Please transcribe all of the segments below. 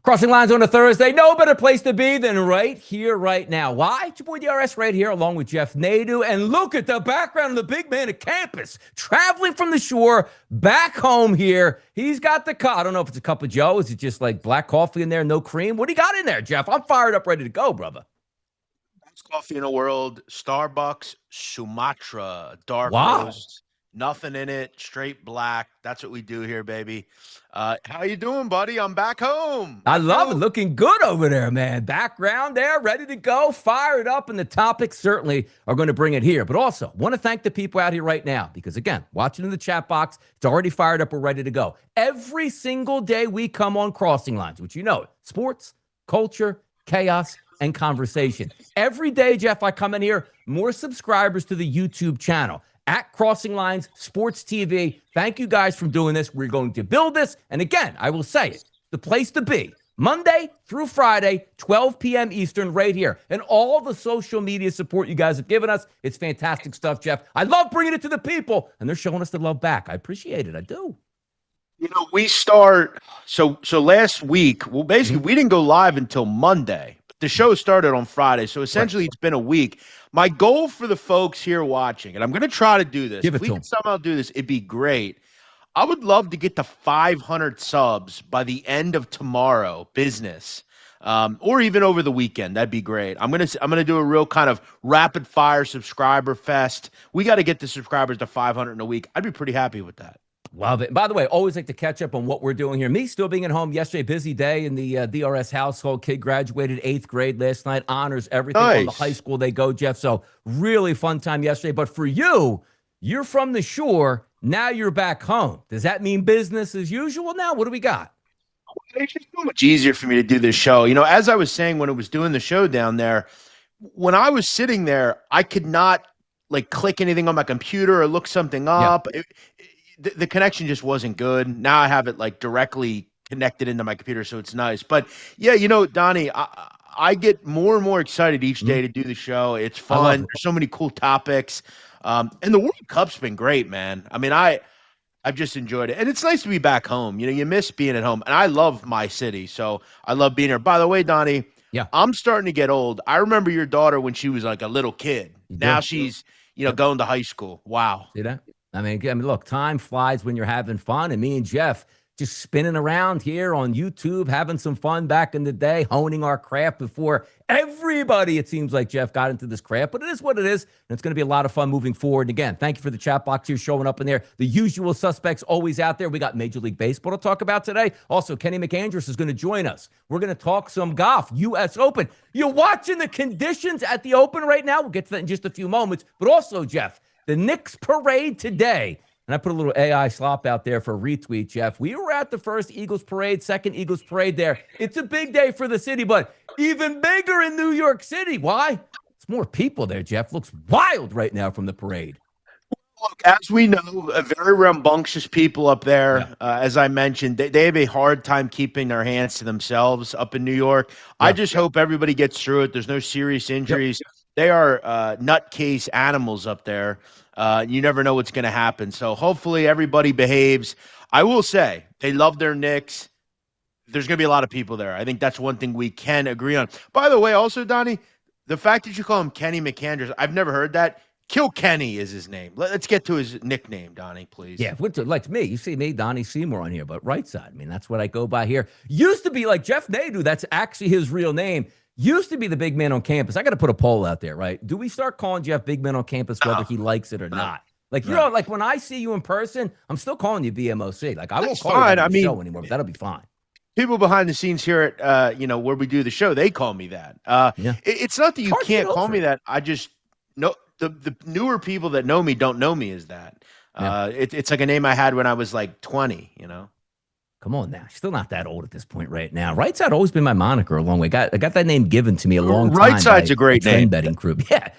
Crossing lines on a Thursday. No better place to be than right here, right now. Why? It's your boy DRS right here, along with Jeff Nadu. And look at the background of the big man at campus, traveling from the shore back home here. He's got the cup. I don't know if it's a cup of Joe. Is it just like black coffee in there, no cream? What do you got in there, Jeff? I'm fired up, ready to go, brother. Best coffee in the world, Starbucks Sumatra, dark roast. Nothing in it, straight black. That's what we do here, baby. How you doing, buddy? I'm back home. I love it. Looking good over there, man. Background there, ready to go, fired up, and the topics certainly are going to bring it here. But also, want to thank the people out here right now because, again, watching in the chat box, it's already fired up. We're ready to go. Every single day we come on Crossing Lines, which you know, sports, culture, chaos, and conversation. Every day, Jeff, I come in here, more subscribers to the YouTube channel. At Crossing Lines Sports TV. Thank you guys for doing this. We're going to build this. And again, I will say it, the place to be. Monday through Friday, 12 p.m. Eastern, right here. And all the social media support you guys have given us. It's fantastic stuff, Jeff. I love bringing it to the people, and they're showing us the love back. I appreciate it. I do. You know, we start – so last week, well, basically, we didn't go live until Monday. The show started on Friday, so essentially it's been a week. My goal for the folks here watching, and I'm going to try to do this. If we can somehow do this, it'd be great. I would love to get to 500 subs by the end of tomorrow, business, or even over the weekend. That'd be great. I'm gonna do a real kind of rapid fire subscriber fest. We got to get the subscribers to 500 in a week. I'd be pretty happy with that. Love it. By the way, always like to catch up on what we're doing here. Me still being at home yesterday, busy day in the DRS household. Kid graduated 8th grade last night. Honors everything on the high school they go, Jeff. So really fun time yesterday. But for you, you're from the shore. Now you're back home. Does that mean business as usual now? What do we got? It's just so much easier for me to do this show. You know, as I was saying when I was doing the show down there, when I was sitting there, I could not like click anything on my computer or look something up. Yeah. The connection just wasn't good. Now I have it like directly connected into my computer, so it's nice. But yeah, you know, Donnie, I get more and more excited each day to do the show. It's fun. There's so many cool topics. And the World Cup's been great, man. I mean, I've just enjoyed it. And it's nice to be back home. You know, you miss being at home. And I love my city, so I love being here. By the way, Donnie, I'm starting to get old. I remember your daughter when she was like a little kid. Now she's, you know, going to high school. Wow. See that? I mean, look, time flies when you're having fun. And me and Jeff just spinning around here on YouTube, having some fun back in the day, honing our craft before everybody, it seems like, Jeff, got into this craft. But it is what it is, and it's going to be a lot of fun moving forward. And again, thank you for the chat box here showing up in there. The usual suspects always out there. We got Major League Baseball to talk about today. Also, Kenny McAndrews is going to join us. We're going to talk some golf, U.S. Open. You're watching the conditions at the Open right now. We'll get to that in just a few moments. But also, Jeff, the Knicks parade today, and I put a little AI slop out there for a retweet, Jeff. We were at the first Eagles parade, second Eagles parade there. It's a big day for the city, but even bigger in New York City. Why? It's more people there, Jeff. Looks wild right now from the parade. Look, as we know, very rambunctious people up there. As I mentioned, they have a hard time keeping their hands to themselves up in New York. I just hope everybody gets through it. There's no serious injuries. They are nutcase animals up there. You never know what's going to happen. So hopefully everybody behaves. I will say they love their Knicks. There's going to be a lot of people there. I think that's one thing we can agree on. By the way, also, Donnie, the fact that you call him Kenny McAndrews, I've never heard that. Kill Kenny is his name. Let's get to his nickname, Donnie, please. Yeah, like me. You see me, Donnie Seymour on here, but Rightside. I mean, that's what I go by here. Used to be like Jeff Nadu. That's actually his real name. Used to be the big man on campus. I got to put a poll out there, right? Do we start calling Jeff big man on campus whether he likes it or not? Like, you know, like when I see you in person, I'm still calling you BMOC. Like, I won't call you on the show anymore, but that'll be fine. People behind the scenes here at, you know, where we do the show, they call me that. It's not that you can't call me that. I just know the newer people that know me don't know me as that. It's like a name I had when I was like 20, you know? Come on now. Still not that old at this point right now. Rightside always been my moniker a long way. I got that name given to me a long time. Rightside's a great name. Betting crew. Yeah.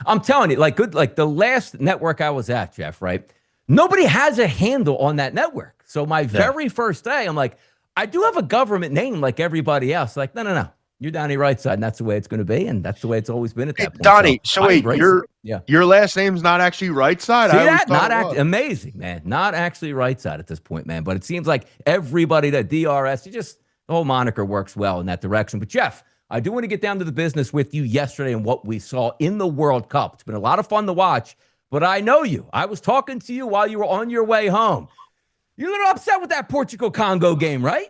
I'm telling you, like the last network I was at, Jeff, right? Nobody has a handle on that network. So my very first day, I'm like, I do have a government name like everybody else. Like, no. You're Donnie Rightside, and that's the way it's going to be, and that's the way it's always been at that point. Donnie, so wait, your last name's not actually Rightside? See that? Not amazing, man. Not actually Rightside at this point, man. But it seems like everybody that DRS, The whole moniker works well in that direction. But Jeff, I do want to get down to the business with you yesterday and what we saw in the World Cup. It's been a lot of fun to watch, but I know you. I was talking to you while you were on your way home. You're a little upset with that Portugal-Congo game, right?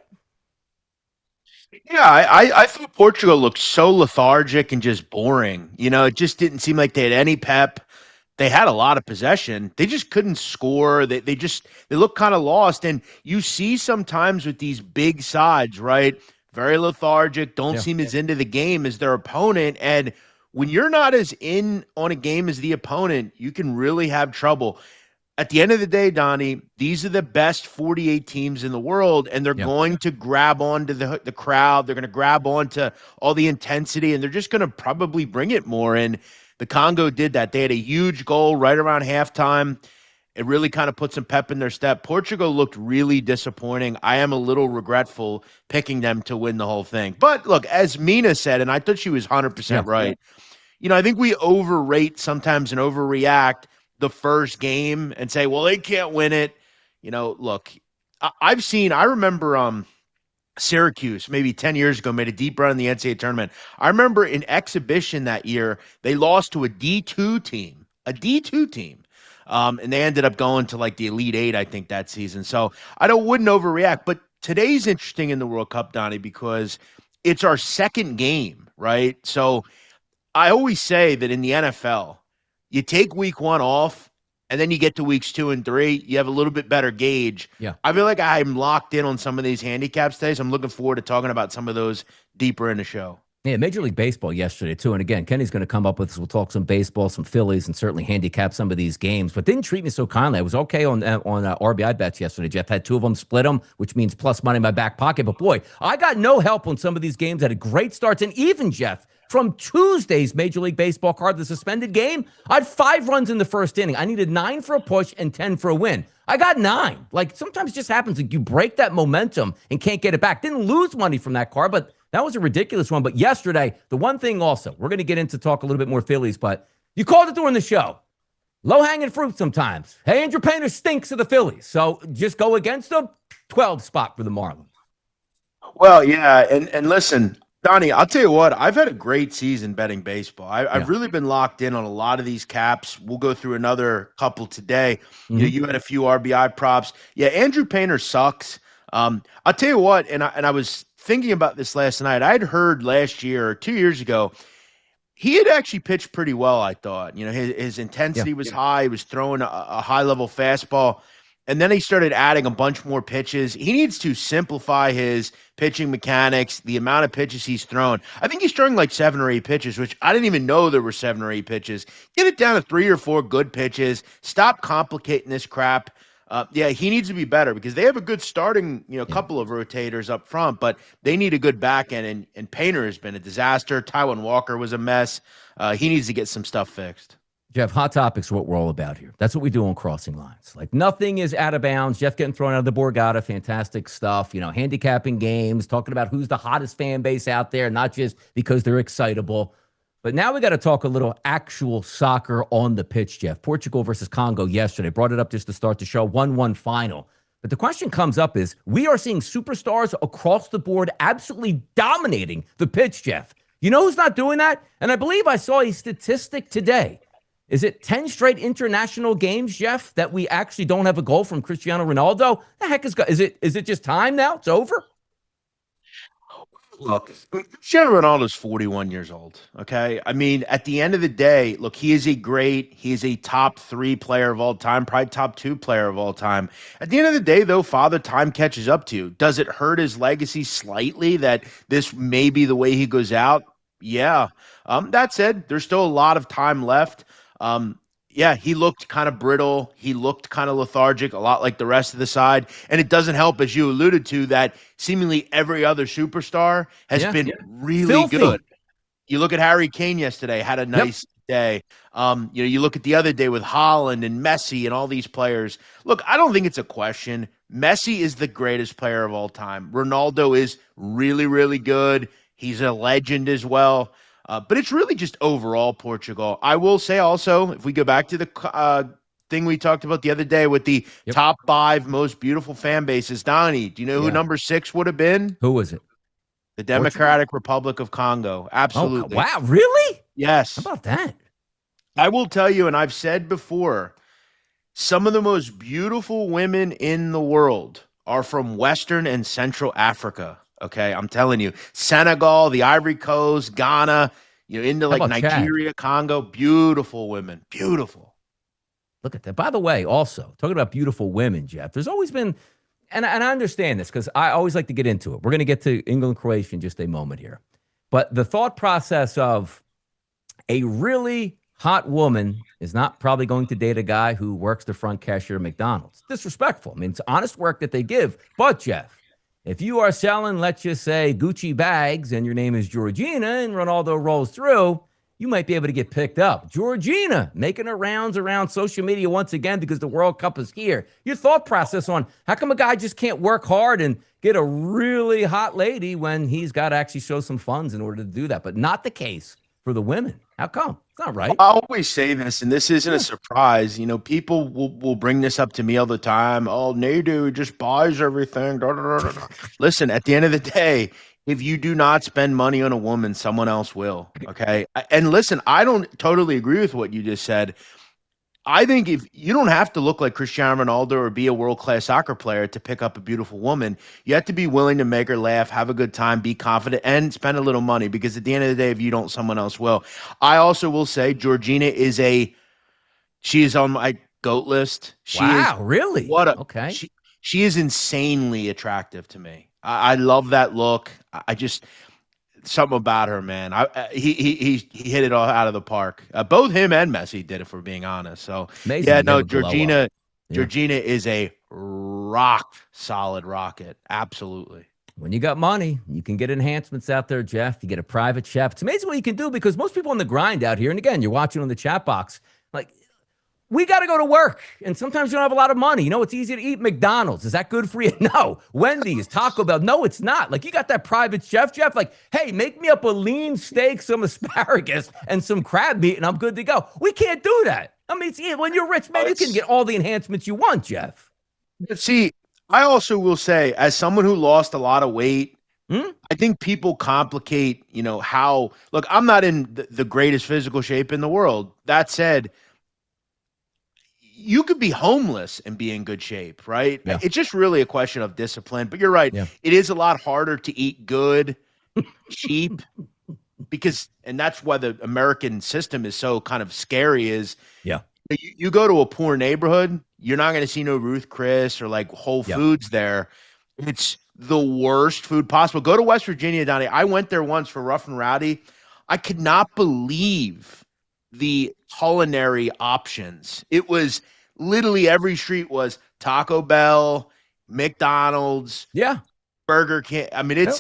Yeah, I thought Portugal looked so lethargic and just boring. It just didn't seem like they had any pep. They had a lot of possession. They just couldn't score. They look kind of lost. And you see sometimes with these big sides, right? Very lethargic, don't seem as into the game as their opponent. And when you're not as in on a game as the opponent, you can really have trouble. At the end of the day, Donnie, these are the best 48 teams in the world, and they're going to grab onto the crowd. They're going to grab onto all the intensity, and they're just going to probably bring it more. And the Congo did that. They had a huge goal right around halftime. It really kind of put some pep in their step. Portugal looked really disappointing. I am a little regretful picking them to win the whole thing. But look, as Mina said, and I thought she was 100% right, I think we overrate sometimes and overreact the first game and say, well, they can't win it. Look, I remember Syracuse maybe 10 years ago made a deep run in the NCAA tournament. I remember in exhibition that year, they lost to a D2 team, and they ended up going to like the Elite Eight, I think, that season. So I wouldn't overreact. But today's interesting in the World Cup, Donnie, because it's our second game, right? So I always say that in the NFL, you take week 1 off, and then you get to weeks 2 and 3, you have a little bit better gauge. Yeah. I feel like I'm locked in on some of these handicaps today, so I'm looking forward to talking about some of those deeper in the show. Yeah, Major League Baseball yesterday, too. And again, Kenny's going to come up with us. We'll talk some baseball, some Phillies, and certainly handicap some of these games. But didn't treat me so kindly. I was okay on RBI bets yesterday, Jeff. Had 2 of them, split them, which means plus money in my back pocket. But boy, I got no help on some of these games. Had a great starts. And even, Jeff, from Tuesday's Major League Baseball card, the suspended game, I had 5 runs in the first inning. I needed 9 for a push and 10 for a win. I got 9. Like, sometimes it just happens. Like, you break that momentum and can't get it back. Didn't lose money from that card, but that was a ridiculous one. But yesterday, the one thing also, we're going to get into talk a little bit more Phillies, but you called it during the show. Low-hanging fruit sometimes. Hey, Andrew Painter stinks of the Phillies. So just go against them. 12 spot for the Marlins. Well, yeah, and listen, Donnie, I'll tell you what, I've had a great season betting baseball. I've really been locked in on a lot of these caps. We'll go through another couple today. Mm-hmm. You had a few RBI props. Yeah, Andrew Painter sucks. I'll tell you what, and I was thinking about this last night. I'd heard last year or 2 years ago, he had actually pitched pretty well, I thought. His intensity was high. He was throwing a high-level fastball. And then he started adding a bunch more pitches. He needs to simplify his pitching mechanics, the amount of pitches he's thrown. I think he's throwing like 7 or 8 pitches, which I didn't even know there were 7 or 8 pitches. Get it down to 3 or 4 good pitches. Stop complicating this crap. Yeah, he needs to be better because they have a good starting, couple of rotators up front, but they need a good back end, and Painter has been a disaster. Taijuan Walker was a mess. He needs to get some stuff fixed. Jeff, hot topics are what we're all about here. That's what we do on Crossing Lines. Like, nothing is out of bounds. Jeff getting thrown out of the Borgata, fantastic stuff. Handicapping games, talking about who's the hottest fan base out there, not just because they're excitable. But now we got to talk a little actual soccer on the pitch, Jeff. Portugal versus Congo yesterday. Brought it up just to start the show, 1-1 final. But the question comes up is, we are seeing superstars across the board absolutely dominating the pitch, Jeff. You know who's not doing that? And I believe I saw a statistic today. Is it 10 straight international games, Jeff, that we actually don't have a goal from Cristiano Ronaldo? The heck is it just time now? It's over? Look, Cristiano Ronaldo's 41 years old, okay? I mean, at the end of the day, look, he is a top 3 player of all time, probably top 2 player of all time. At the end of the day, though, Father Time catches up to you. Does it hurt his legacy slightly that this may be the way he goes out? Yeah. That said, there's still a lot of time left. Yeah, he looked kind of brittle. He looked kind of lethargic, a lot like the rest of the side. And it doesn't help, as you alluded to, that seemingly every other superstar has been really filthy. Good. You look at Harry Kane yesterday, had a nice day. You look at the other day with Haaland and Messi and all these players. Look, I don't think it's a question. Messi is the greatest player of all time. Ronaldo is really, really good. He's a legend as well. But it's really just overall Portugal. I will say also, if we go back to the thing we talked about the other day with the top 5 most beautiful fan bases, Donnie, do you know who number 6 would have been? Who was it? The Portugal? Democratic Republic of Congo. Oh, Absolutely. wow. Really? How Yes. about that? I will tell you, and I've said before, some of the most beautiful women in the world are from Western and Central Africa. Okay. I'm telling you, Senegal, the Ivory Coast, Ghana, into How like about Chad? Nigeria, Congo. Beautiful women. Beautiful. Look at that. By the way, also talking about beautiful women, Jeff, there's always been, and I understand this because I always like to get into it. We're going to get to England, Croatia in just a moment here. But the thought process of a really hot woman is not probably going to date a guy who works the front cashier at McDonald's. Disrespectful. I mean, it's honest work that they give. But, Jeff, if you are selling, let's just say, Gucci bags and your name is Georgina and Ronaldo rolls through, you might be able to get picked up. Georgina making her rounds around social media once again because the World Cup is here. Your thought process on how come a guy just can't work hard and get a really hot lady when he's got to actually show some funds in order to do that, but not the case for the women. How come? It's not right. I always say this, and this isn't a Yeah. surprise. People will bring this up to me all the time. Oh, Nadu just buys everything. Da, da, da, da, da. Listen, at the end of the day, if you do not spend money on a woman, someone else will. Okay. And listen, I don't totally agree with what you just said. I think if you don't have to look like Cristiano Ronaldo or be a world-class soccer player to pick up a beautiful woman, you have to be willing to make her laugh, have a good time, be confident, and spend a little money because at the end of the day, if you don't, someone else will. I also will say Georgina she is on my GOAT list. She is Wow, really? what a Okay. she is insanely attractive to me. I love that look. I just something about her, man. He hit it all out of the park. Both him and Messi did, if we're being honest. So Amazing yeah, you get no, a glow up. Yeah. Georgina is a rock solid rocket. Absolutely. When you got money, you can get enhancements out there, Jeff. You get a private chef. It's amazing what you can do because most people on the grind out here, and again, you're watching on the chat box, like, we got to go to work. And sometimes you don't have a lot of money. You know, it's easy to eat McDonald's. Is that good for you? No. Wendy's, Taco Bell. No, it's not. Like, you got that private chef, Jeff. Like, hey, make me up a lean steak, some asparagus, and some crab meat, and I'm good to go. We can't do that. I mean, when you're rich, man, you can get all the enhancements you want, Jeff. But see, I also will say, as someone who lost a lot of weight, Hmm? I think people complicate, how look, I'm not in the greatest physical shape in the world. That said, you could be homeless and be in good shape, right? Yeah. It's just really a question of discipline. But you're right. Yeah. It is a lot harder to eat good, cheap, and that's why the American system is so kind of scary is Yeah. you go to a poor neighborhood, you're not going to see no Ruth Chris or like Whole Yeah. Foods there. It's the worst food possible. Go to West Virginia, Donnie. I went there once for Rough and Rowdy. I could not believe the culinary options. It was literally every street was Taco Bell, McDonald's, Yeah. Burger King. I mean, Yep.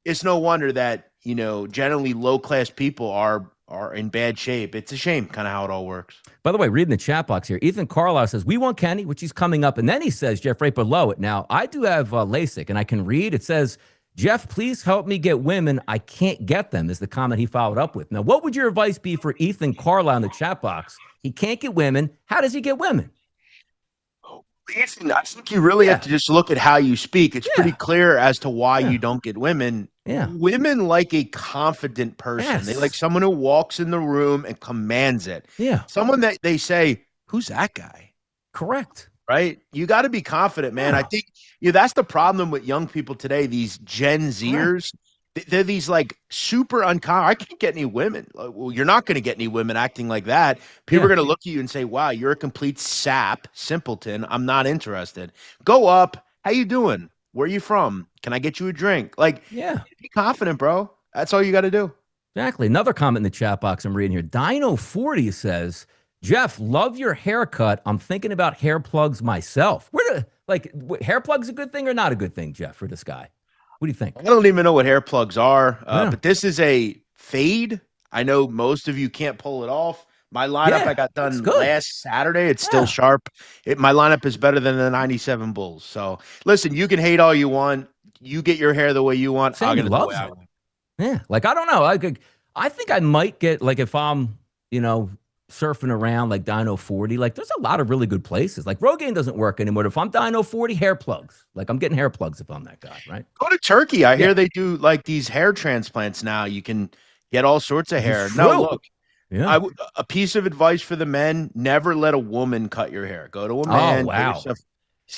it's no wonder that, generally low class people are in bad shape. It's a shame kind of how it all works. By the way, reading the chat box here, Ethan Carlisle says, we want Kenny, which he's coming up. And then he says, Jeff, right below it. Now, I do have LASIK, and I can read. It says, Jeff, please help me get women. I can't get them, is the comment he followed up with. Now, what would your advice be for Ethan Carlisle in the chat box? He can't get women. How does he get women? Ethan, I think you really have to just look at how you speak. It's pretty Yeah. clear as to why Yeah. you don't get women. Yeah. Women like a confident person. They like Yes. someone who walks in the room and commands it. Yeah. Someone that they say, "Who's that guy?" Correct. Right? You got to be confident, man. I Yeah. think that's the problem with young people today. These Gen Zers, Correct. they're these like super uncommon. I can't get any women. Like, well, you're not going to get any women acting like that. People are Yeah. going to look at you and say, "Wow, you're a complete sap, simpleton. I'm not interested." Go up. How you doing? Where are you from? Can I get you a drink? Like, Yeah. be confident, bro. That's all you got to do. Exactly. Another comment in the chat box I'm reading here. Dino40 says, Jeff, love your haircut. I'm thinking about hair plugs myself. Hair plugs a good thing or not a good thing, Jeff, for this guy? What do you think? I don't even know what hair plugs are, Yeah. but this is a fade. I know most of you can't pull it off. My lineup I Yeah, got looks done good. last Saturday. It's still Yeah. sharp. My lineup is better than the 97 Bulls. So listen, you can hate all you want. You get your hair the way you want. I'll Sammy get it the way loves I it. want. Yeah. Like, I don't know. I think I might get, like, if I'm, you know, surfing around like Dino 40, like there's a lot of really good places. Like Rogaine doesn't work anymore. If I'm Dino 40, hair plugs. Like I'm getting hair plugs if I'm that guy, right? Go to Turkey. I hear they do like these hair transplants now. You can get all sorts of hair. No, look, yeah. A piece of advice for the men: never let a woman cut your hair. Go to a man. Oh, wow.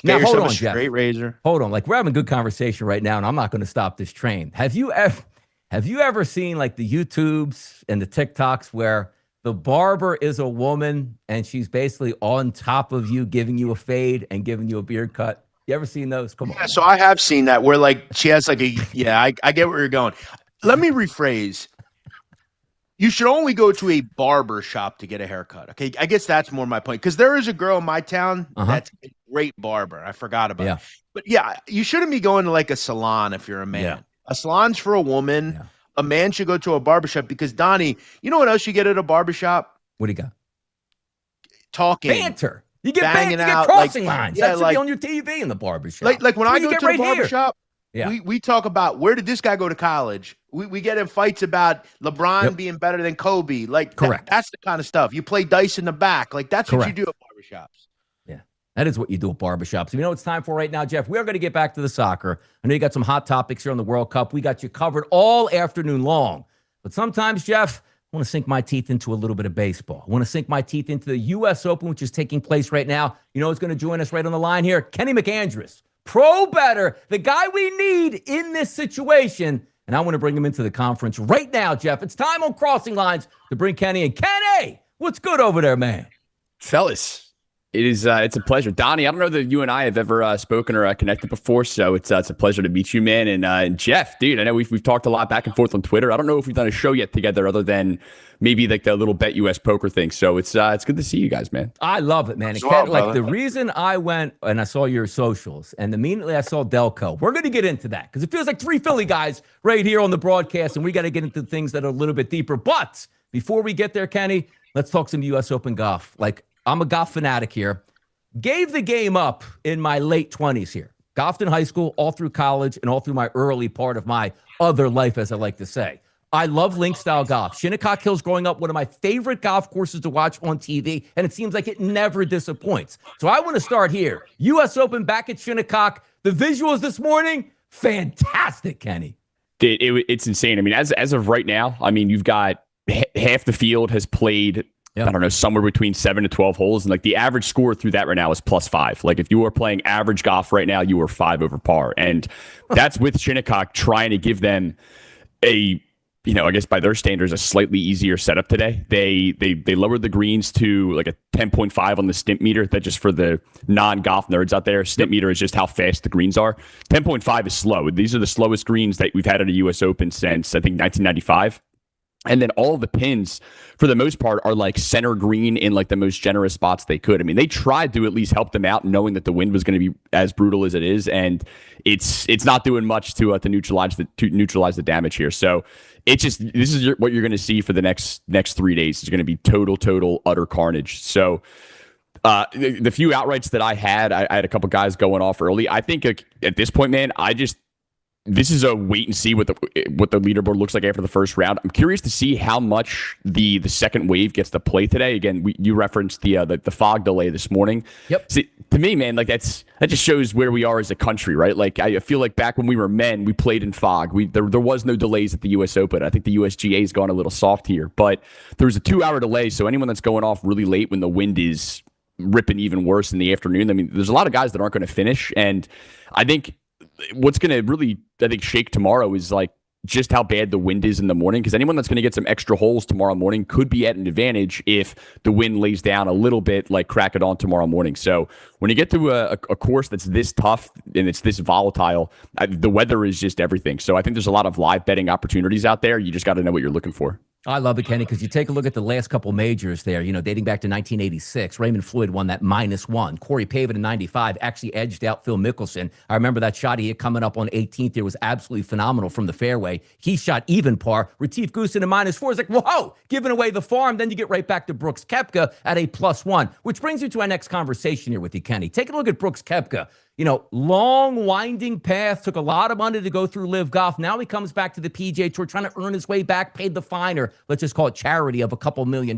Get yourself a straight razor. Hold on. Like we're having a good conversation right now, and I'm not going to stop this train. Have you ever seen like the YouTubes and the TikToks where the barber is a woman and she's basically on top of you, giving you a fade and giving you a beard cut? You ever seen those? Come on. Yeah, so I have seen that where like she has like I get where you're going. Let me rephrase. You should only go to a barber shop to get a haircut. Okay. I guess that's more my point. Because there is a girl in my town that's a great barber. I forgot about it. But yeah, you shouldn't be going to like a salon if you're a man. Yeah. A salon's for a woman. Yeah. A man should go to a barbershop because Donnie, you know what else you get at a barbershop? What do you got? Talking. Banter. You get banging out, crossing lines. Yeah, that should be on your TV in the barbershop. Like when I go to the barbershop, we talk about where did this guy go to college? We get in fights about LeBron being better than Kobe. Like that's the kind of stuff. You play dice in the back. Like that's what you do at barbershops. Yeah. That is what you do at barbershops. You know what it's time for right now, Jeff? We are going to get back to the soccer. I know you got some hot topics here on the World Cup. We got you covered all afternoon long. But sometimes, Jeff, I want to sink my teeth into a little bit of baseball. I want to sink my teeth into the U.S. Open, which is taking place right now. You know who's going to join us right on the line here? Kenny McAndress. Pro better, the guy we need in this situation. And I want to bring him into the conference right now, Jeff. It's time on Crossing Lines to bring Kenny in. Kenny, what's good over there, man? Fellas, it's a pleasure. Donnie, I don't know that you and I have ever spoken or connected before, so it's a pleasure to meet you, man. And Jeff, dude, I know we've talked a lot back and forth on Twitter. I don't know if we've done a show yet together other than maybe like the little Bet US poker thing. So it's good to see you guys, man. I love it, man. Like the reason I went and I saw your socials and immediately I saw Delco. We're going to get into that because it feels like three Philly guys right here on the broadcast, and we got to get into things that are a little bit deeper. But before we get there, Kenny, let's talk some U.S. Open golf. Like, I'm a golf fanatic here. Gave the game up in my late 20s here. Golfed in high school, all through college, and all through my early part of my other life, as I like to say. I love link-style golf. Shinnecock Hills, growing up, one of my favorite golf courses to watch on TV, and it seems like it never disappoints. So I want to start here. U.S. Open back at Shinnecock. The visuals this morning, fantastic, Kenny. It's insane. I mean, as of right now, I mean, you've got half the field has played I don't know, somewhere between 7 to 12 holes. And like the average score through that right now is +5. Like if you are playing average golf right now, you are 5 over par. And that's with Shinnecock trying to give them a, I guess by their standards, a slightly easier setup today. They lowered the greens to like a 10.5 on the stimp meter. That just for the non-golf nerds out there. Stimp meter is just how fast the greens are. 10.5 is slow. These are the slowest greens that we've had at a U.S. Open since, I think, 1995. And then all the pins, for the most part, are like center green in like the most generous spots they could. I mean, they tried to at least help them out, knowing that the wind was going to be as brutal as it is, and it's not doing much to neutralize the damage here. So this is what you're going to see for the next 3 days. It's going to be total utter carnage. So the few outrights that I had a couple guys going off early. I think at this point, man, this is a wait and see what the leaderboard looks like after the first round. I'm curious to see how much the second wave gets to play today. Again, you referenced the fog delay this morning. Yep. See, to me, man, like that just shows where we are as a country, right? Like I feel like back when we were men, we played in fog. There was no delays at the U.S. Open. I think the USGA has gone a little soft here, but there was a 2-hour delay. So anyone that's going off really late when the wind is ripping even worse in the afternoon, I mean, there's a lot of guys that aren't going to finish, and I think what's going to really, shake tomorrow is like just how bad the wind is in the morning, because anyone that's going to get some extra holes tomorrow morning could be at an advantage if the wind lays down a little bit, like crack it on tomorrow morning. So when you get to a course that's this tough and it's this volatile, the weather is just everything. So I think there's a lot of live betting opportunities out there. You just got to know what you're looking for. I love it, Kenny, because you take a look at the last couple majors there, dating back to 1986. Raymond Floyd won that -1. Corey Pavin in 95 actually edged out Phil Mickelson. I remember that shot he hit coming up on 18th. It was absolutely phenomenal from the fairway. He shot even par. Retief Goosen in -4 is like, whoa, giving away the farm. Then you get right back to Brooks Koepka at a +1, which brings you to our next conversation here with you, Kenny. Take a look at Brooks Koepka. Long, winding path, took a lot of money to go through Live Golf. Now he comes back to the PGA Tour trying to earn his way back, paid the fine, or let's just call it charity, of a couple $1 million.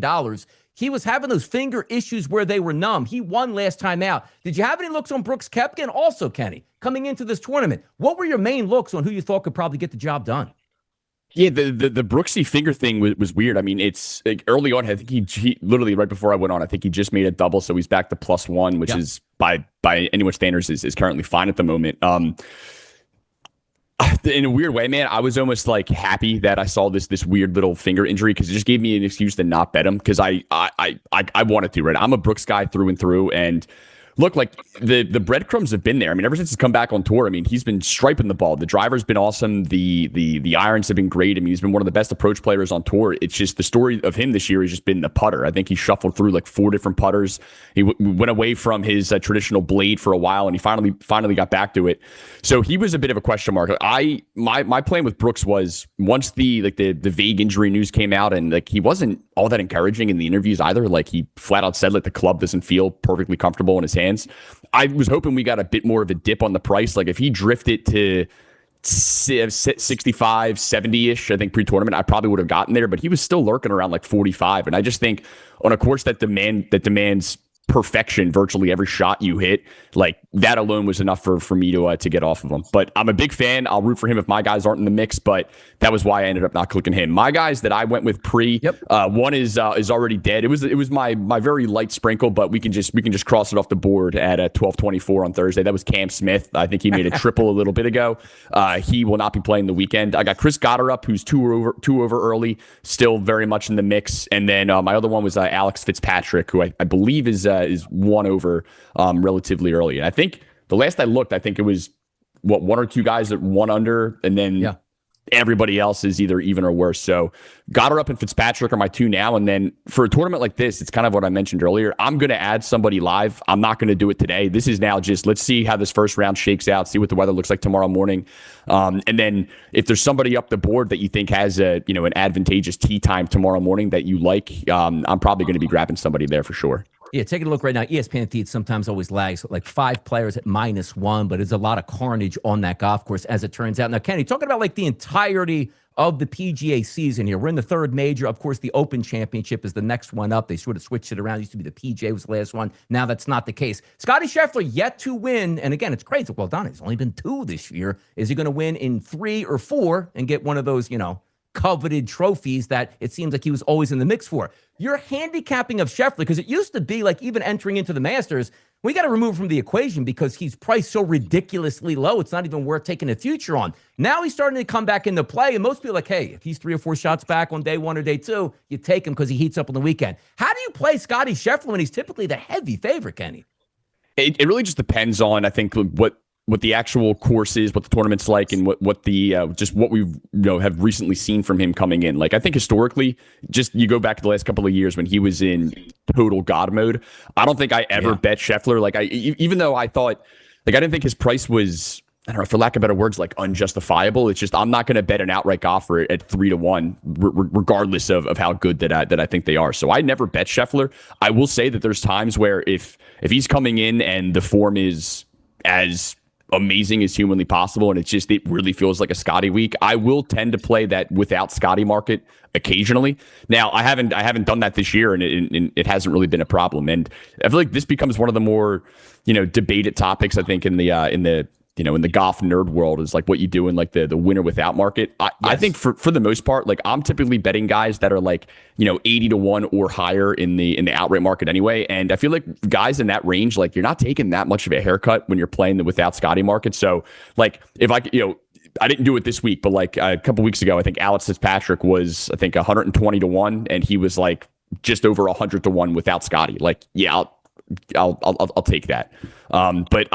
he was having those finger issues where they were numb. He won last time out. Did you have any looks on Brooks Koepka? And also, Kenny, coming into this tournament, what were your main looks on who you thought could probably get the job done? Yeah, the Brooksy finger thing was weird. I mean, it's like early on. I think he literally right before I went on, I think he just made a double, so he's back to +1, which is by anyone's standards is currently fine at the moment. In a weird way, man, I was almost like happy that I saw this weird little finger injury because it just gave me an excuse to not bet him because I wanted to. Right, I'm a Brooks guy through and through, and look, like the breadcrumbs have been there. I mean, ever since he's come back on tour, I mean, he's been striping the ball. The driver's been awesome. The irons have been great. I mean, he's been one of the best approach players on tour. It's just the story of him this year has just been the putter. I think he shuffled through like 4 different putters. He went away from his traditional blade for a while, and he finally got back to it. So he was a bit of a question mark. My plan with Brooks was once the vague injury news came out, and like he wasn't all that encouraging in the interviews either. Like he flat out said like the club doesn't feel perfectly comfortable in his hands. I was hoping we got a bit more of a dip on the price. Like if he drifted to 65, 70-ish, I think pre-tournament, I probably would have gotten there, but he was still lurking around like 45. And I just think on a course that demands perfection virtually every shot you hit, like that alone was enough for me to get off of him. But I'm a big fan. I'll root for him if my guys aren't in the mix, but that was why I ended up not clicking him. My guys that I went with one is already dead. It was my very light sprinkle, but we can just cross it off the board at 12:24 on Thursday. That was Cam Smith. I think he made a triple a little bit ago. He will not be playing the weekend. I got Chris Goddard up, who's two over early, still very much in the mix. And then my other one was Alex Fitzpatrick, who I believe is 1 over relatively early. And I think the last I looked, I think it was 1 or 2 guys at 1 under, and then everybody else is either even or worse. So Goddard up and Fitzpatrick are my 2 now. And then for a tournament like this, it's kind of what I mentioned earlier. I'm going to add somebody live. I'm not going to do it today. This is now just let's see how this first round shakes out, see what the weather looks like tomorrow morning. And then if there's somebody up the board that you think has an advantageous tee time tomorrow morning that you like, I'm probably going to be grabbing somebody there for sure. Yeah, taking a look right now, ESPN feed sometimes always lags, like 5 players at -1, but there's a lot of carnage on that golf course, as it turns out. Now, Kenny, talking about like the entirety of the PGA season here. We're in the 3rd major. Of course, the Open Championship is the next one up. They sort of switched it around. It used to be the PGA was the last one. Now that's not the case. Scottie Scheffler yet to win. And again, it's crazy. Well done. He's only been 2 this year. Is he going to win in 3 or 4 and get one of those, coveted trophies that it seems like he was always in the mix for? Your handicapping of Scheffler, because it used to be like even entering into the Masters, we got to remove from the equation because he's priced so ridiculously low. It's not even worth taking a future on. Now he's starting to come back into play, and most people are like, hey, if he's 3 or 4 shots back on day 1 or day 2, you take him because he heats up on the weekend. How do you play Scottie Scheffler when he's typically the heavy favorite, Kenny? It really just depends on, I think, what the actual course is, what the tournament's like, and what the just what we've have recently seen from him coming in. Like I think historically, just you go back to the last couple of years when he was in total God mode. I don't think I ever bet Scheffler. Like even though I thought, like I didn't think his price was, I don't know, for lack of better words, like unjustifiable. It's just I'm not going to bet an outright golfer at 3-1, regardless of how good that I think they are. So I never bet Scheffler. I will say that there's times where if he's coming in and the form is as amazing as humanly possible, and it really feels like a Scotty week, I will tend to play that without Scotty market occasionally. Now I haven't done that this year, and it hasn't really been a problem. And I feel like this becomes one of the more debated topics, I think, in the golf nerd world, is like what you do in like the winner without market. I think for the most part, like I'm typically betting guys that are like 80-1 or higher in the outright market anyway. And I feel like guys in that range, like you're not taking that much of a haircut when you're playing the without Scotty market. So like if I didn't do it this week, but like a couple weeks ago, I think Alex Fitzpatrick was 120-1, and he was like just over 100-1 without Scotty. Like I'll take that. But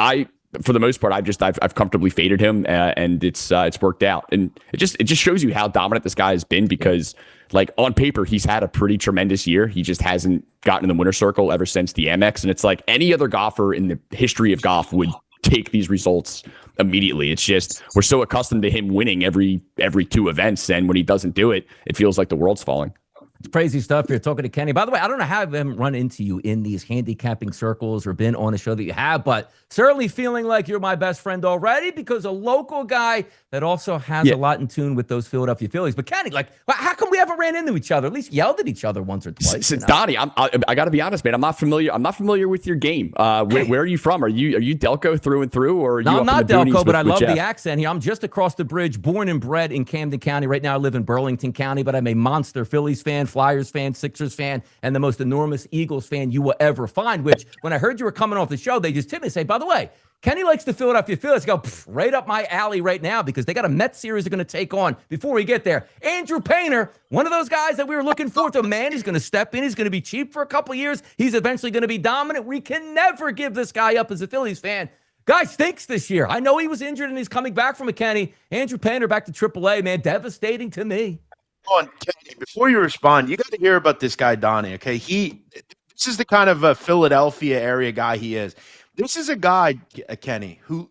for the most part, I've comfortably faded him, and it's worked out. And it just shows you how dominant this guy has been, because like on paper, he's had a pretty tremendous year. He just hasn't gotten in the winner's circle ever since the Amex. And it's like any other golfer in the history of golf would take these results immediately. It's just we're so accustomed to him winning every 2 events, and when he doesn't do it, it feels like the world's falling. It's crazy stuff here. Talking to Kenny. By the way, I don't know how I haven't run into you in these handicapping circles or been on a show that you have, but certainly feeling like you're my best friend already because a local guy that also has a lot in tune with those Philadelphia Phillies. But Kenny, like, how come we haven't ran into each other? At least yelled at each other once or twice. Donnie, I got to be honest, man. I'm not familiar with your game. Where are you from? Are you Delco through and through, or are you no, I'm not Delco, but I love Jeff? the accent here. I'm just across the bridge, born and bred in Camden County. Right now, I live in Burlington County, but I'm a monster Phillies fan, Flyers fan, Sixers fan, and the most enormous Eagles fan you will ever find. Which, when I heard you were coming off the show, they just tipped me and say, by the way, Kenny likes the Philadelphia Phillies. Go right up my alley right now because they got a Mets series they're going to take on before we get there. Andrew Painter, one of those guys that we were looking forward to. Man, he's going to step in. He's going to be cheap for a couple of years. He's eventually going to be dominant. We can never give this guy up as a Phillies fan. Guy stinks this year. I know he was injured and he's coming back from a Kenny. Andrew Painter back to AAA, man. Devastating to me. Hold on, Kenny, before you respond, you got to hear about this guy, Donnie, okay? This is the kind of a Philadelphia area guy he is. This is a guy, Kenny, who,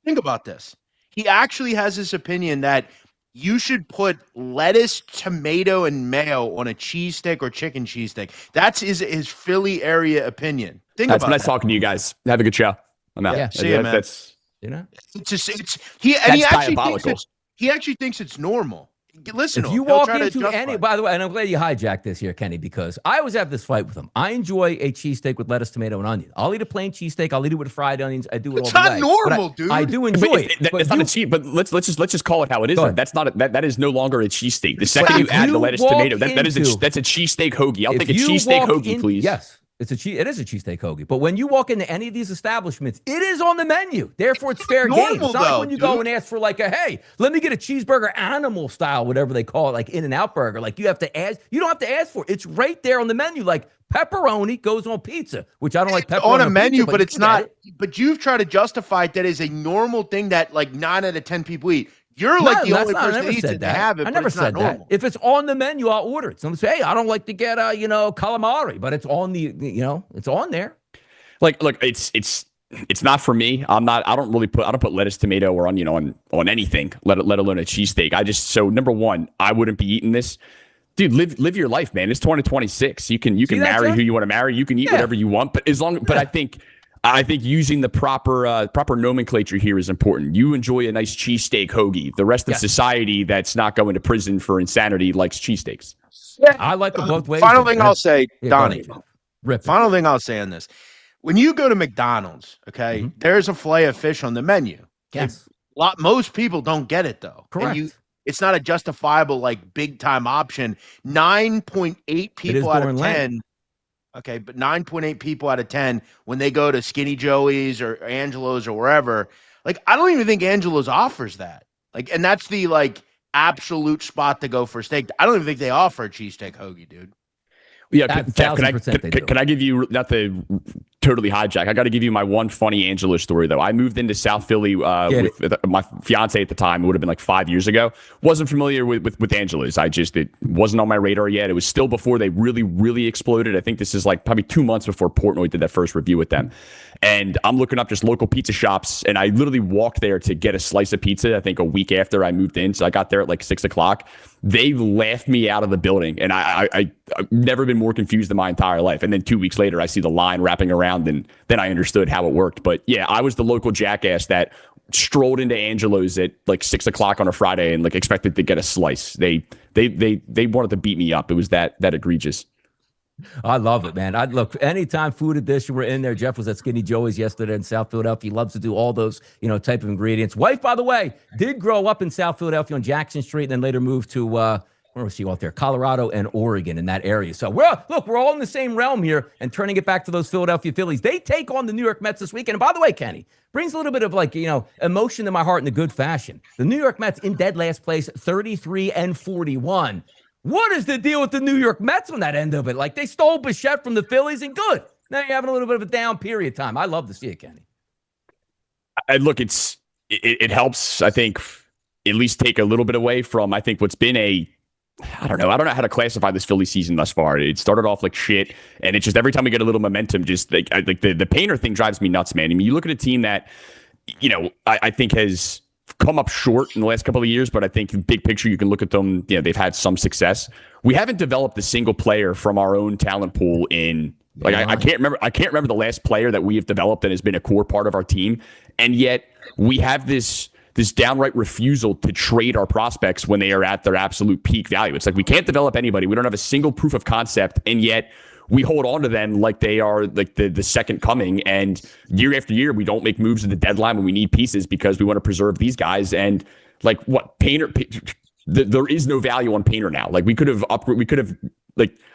think about this. He actually has this opinion that you should put lettuce, tomato, and mayo on a cheesesteak or chicken cheesesteak. That's his Philly area opinion. That's nice talking to you guys. Have a good show. I'm out. Yeah, see you, man. That's, you know, he actually thinks it's normal. Listen, if you walk into any, by the way, and I'm glad you hijacked this here, Kenny, because I always have this fight with him. I enjoy a cheesesteak with lettuce, tomato, and onion. I'll eat a plain cheesesteak. I'll eat it with fried onions. I do it all the way. It's not normal, dude. I do enjoy it. It's not a cheese, but let's just call it how it is. That's not that is no longer a cheesesteak. The second you add the lettuce, tomato, that's a cheesesteak hoagie. I'll take a cheesesteak hoagie, please. Yes. It is a cheesesteak hoagie. But when you walk into any of these establishments, it is on the menu. Therefore, it's fair game. It's not like when you go and ask for like hey, let me get a cheeseburger animal style, whatever they call it, like In-N-Out burger. Like you have to ask. You don't have to ask for it. It's right there on the menu. Like pepperoni goes on pizza, which I don't like pepperoni on a menu, pizza, but it's not. But you've tried to justify that as a normal thing that like 9 out of 10 people eat. You're like the only person that eats it to have it. I never said that. If it's on the menu, I'll order it. Someone say, hey, I don't like to get calamari, but it's on the it's on there. Like, look, it's not for me. I don't put lettuce, tomato, or onion on anything, let alone a cheesesteak. So number one, I wouldn't be eating this. Dude, live your life, man. It's 2026. You can marry who you want to marry. You can eat whatever you want, but I think using the proper nomenclature here is important. You enjoy a nice cheesesteak hoagie. The rest of society that's not going to prison for insanity likes cheesesteaks. Yeah. I like them both ways. Final thing I'll say, Donnie. Final thing I'll say on this. When you go to McDonald's, okay, there's a fillet of fish on the menu. Yes. Most people don't get it, though. Correct. It's not a justifiable, like, big-time option. 9.8 people out of 10. Okay, but 9.8 people out of 10 when they go to Skinny Joey's or Angelo's or wherever, like I don't even think Angelo's offers that. Like, and that's the like absolute spot to go for steak. I don't even think they offer a cheesesteak hoagie, dude. Yeah, can I give you, not to totally hijack, I got to give you my one funny Angelo story, though. I moved into South Philly with my fiance at the time. It would have been like 5 years ago. Wasn't familiar with Angelo's. It wasn't on my radar yet. It was still before they really, really exploded. I think this is like probably 2 months before Portnoy did that first review with them. And I'm looking up just local pizza shops, and I literally walked there to get a slice of pizza, I think a week after I moved in. So I got there at like 6 o'clock. They laughed me out of the building, and I've never been more confused in my entire life. And then 2 weeks later, I see the line wrapping around, and then I understood how it worked. But yeah, I was the local jackass that strolled into Angelo's at like 6 o'clock on a Friday and like expected to get a slice. They wanted to beat me up. It was that egregious. I love it, man. Look, anytime food edition, we're in there. Jeff was at Skinny Joey's yesterday in South Philadelphia. He loves to do all those, type of ingredients. Wife, by the way, did grow up in South Philadelphia on Jackson Street and then later moved to, where was she out there? Colorado and Oregon in that area. So we're all in the same realm here and turning it back to those Philadelphia Phillies. They take on the New York Mets this weekend. And by the way, Kenny, brings a little bit of emotion to my heart in a good fashion. The New York Mets in dead last place, 33-41. What is the deal with the New York Mets on that end of it? Like, they stole Bichette from the Phillies, and good. Now you're having a little bit of a down period time. I love to see it, Kenny. Look, it helps, I think, at least take a little bit away from, I think, what's been I don't know how to classify this Philly season thus far. It started off like shit, and it's just every time we get a little momentum, just like the Painter thing drives me nuts, man. I mean, you look at a team that, I think has come up short in the last couple of years, but I think big picture, you can look at them, they've had some success. We haven't developed a single player from our own talent pool in I can't remember the last player that we have developed that has been a core part of our team. And yet we have this downright refusal to trade our prospects when they are at their absolute peak value. It's like we can't develop anybody. We don't have a single proof of concept, and yet we hold on to them like they are like the second coming. And year after year, we don't make moves at the deadline when we need pieces because we want to preserve these guys. And like what Painter, there is no value on Painter now. Like we could have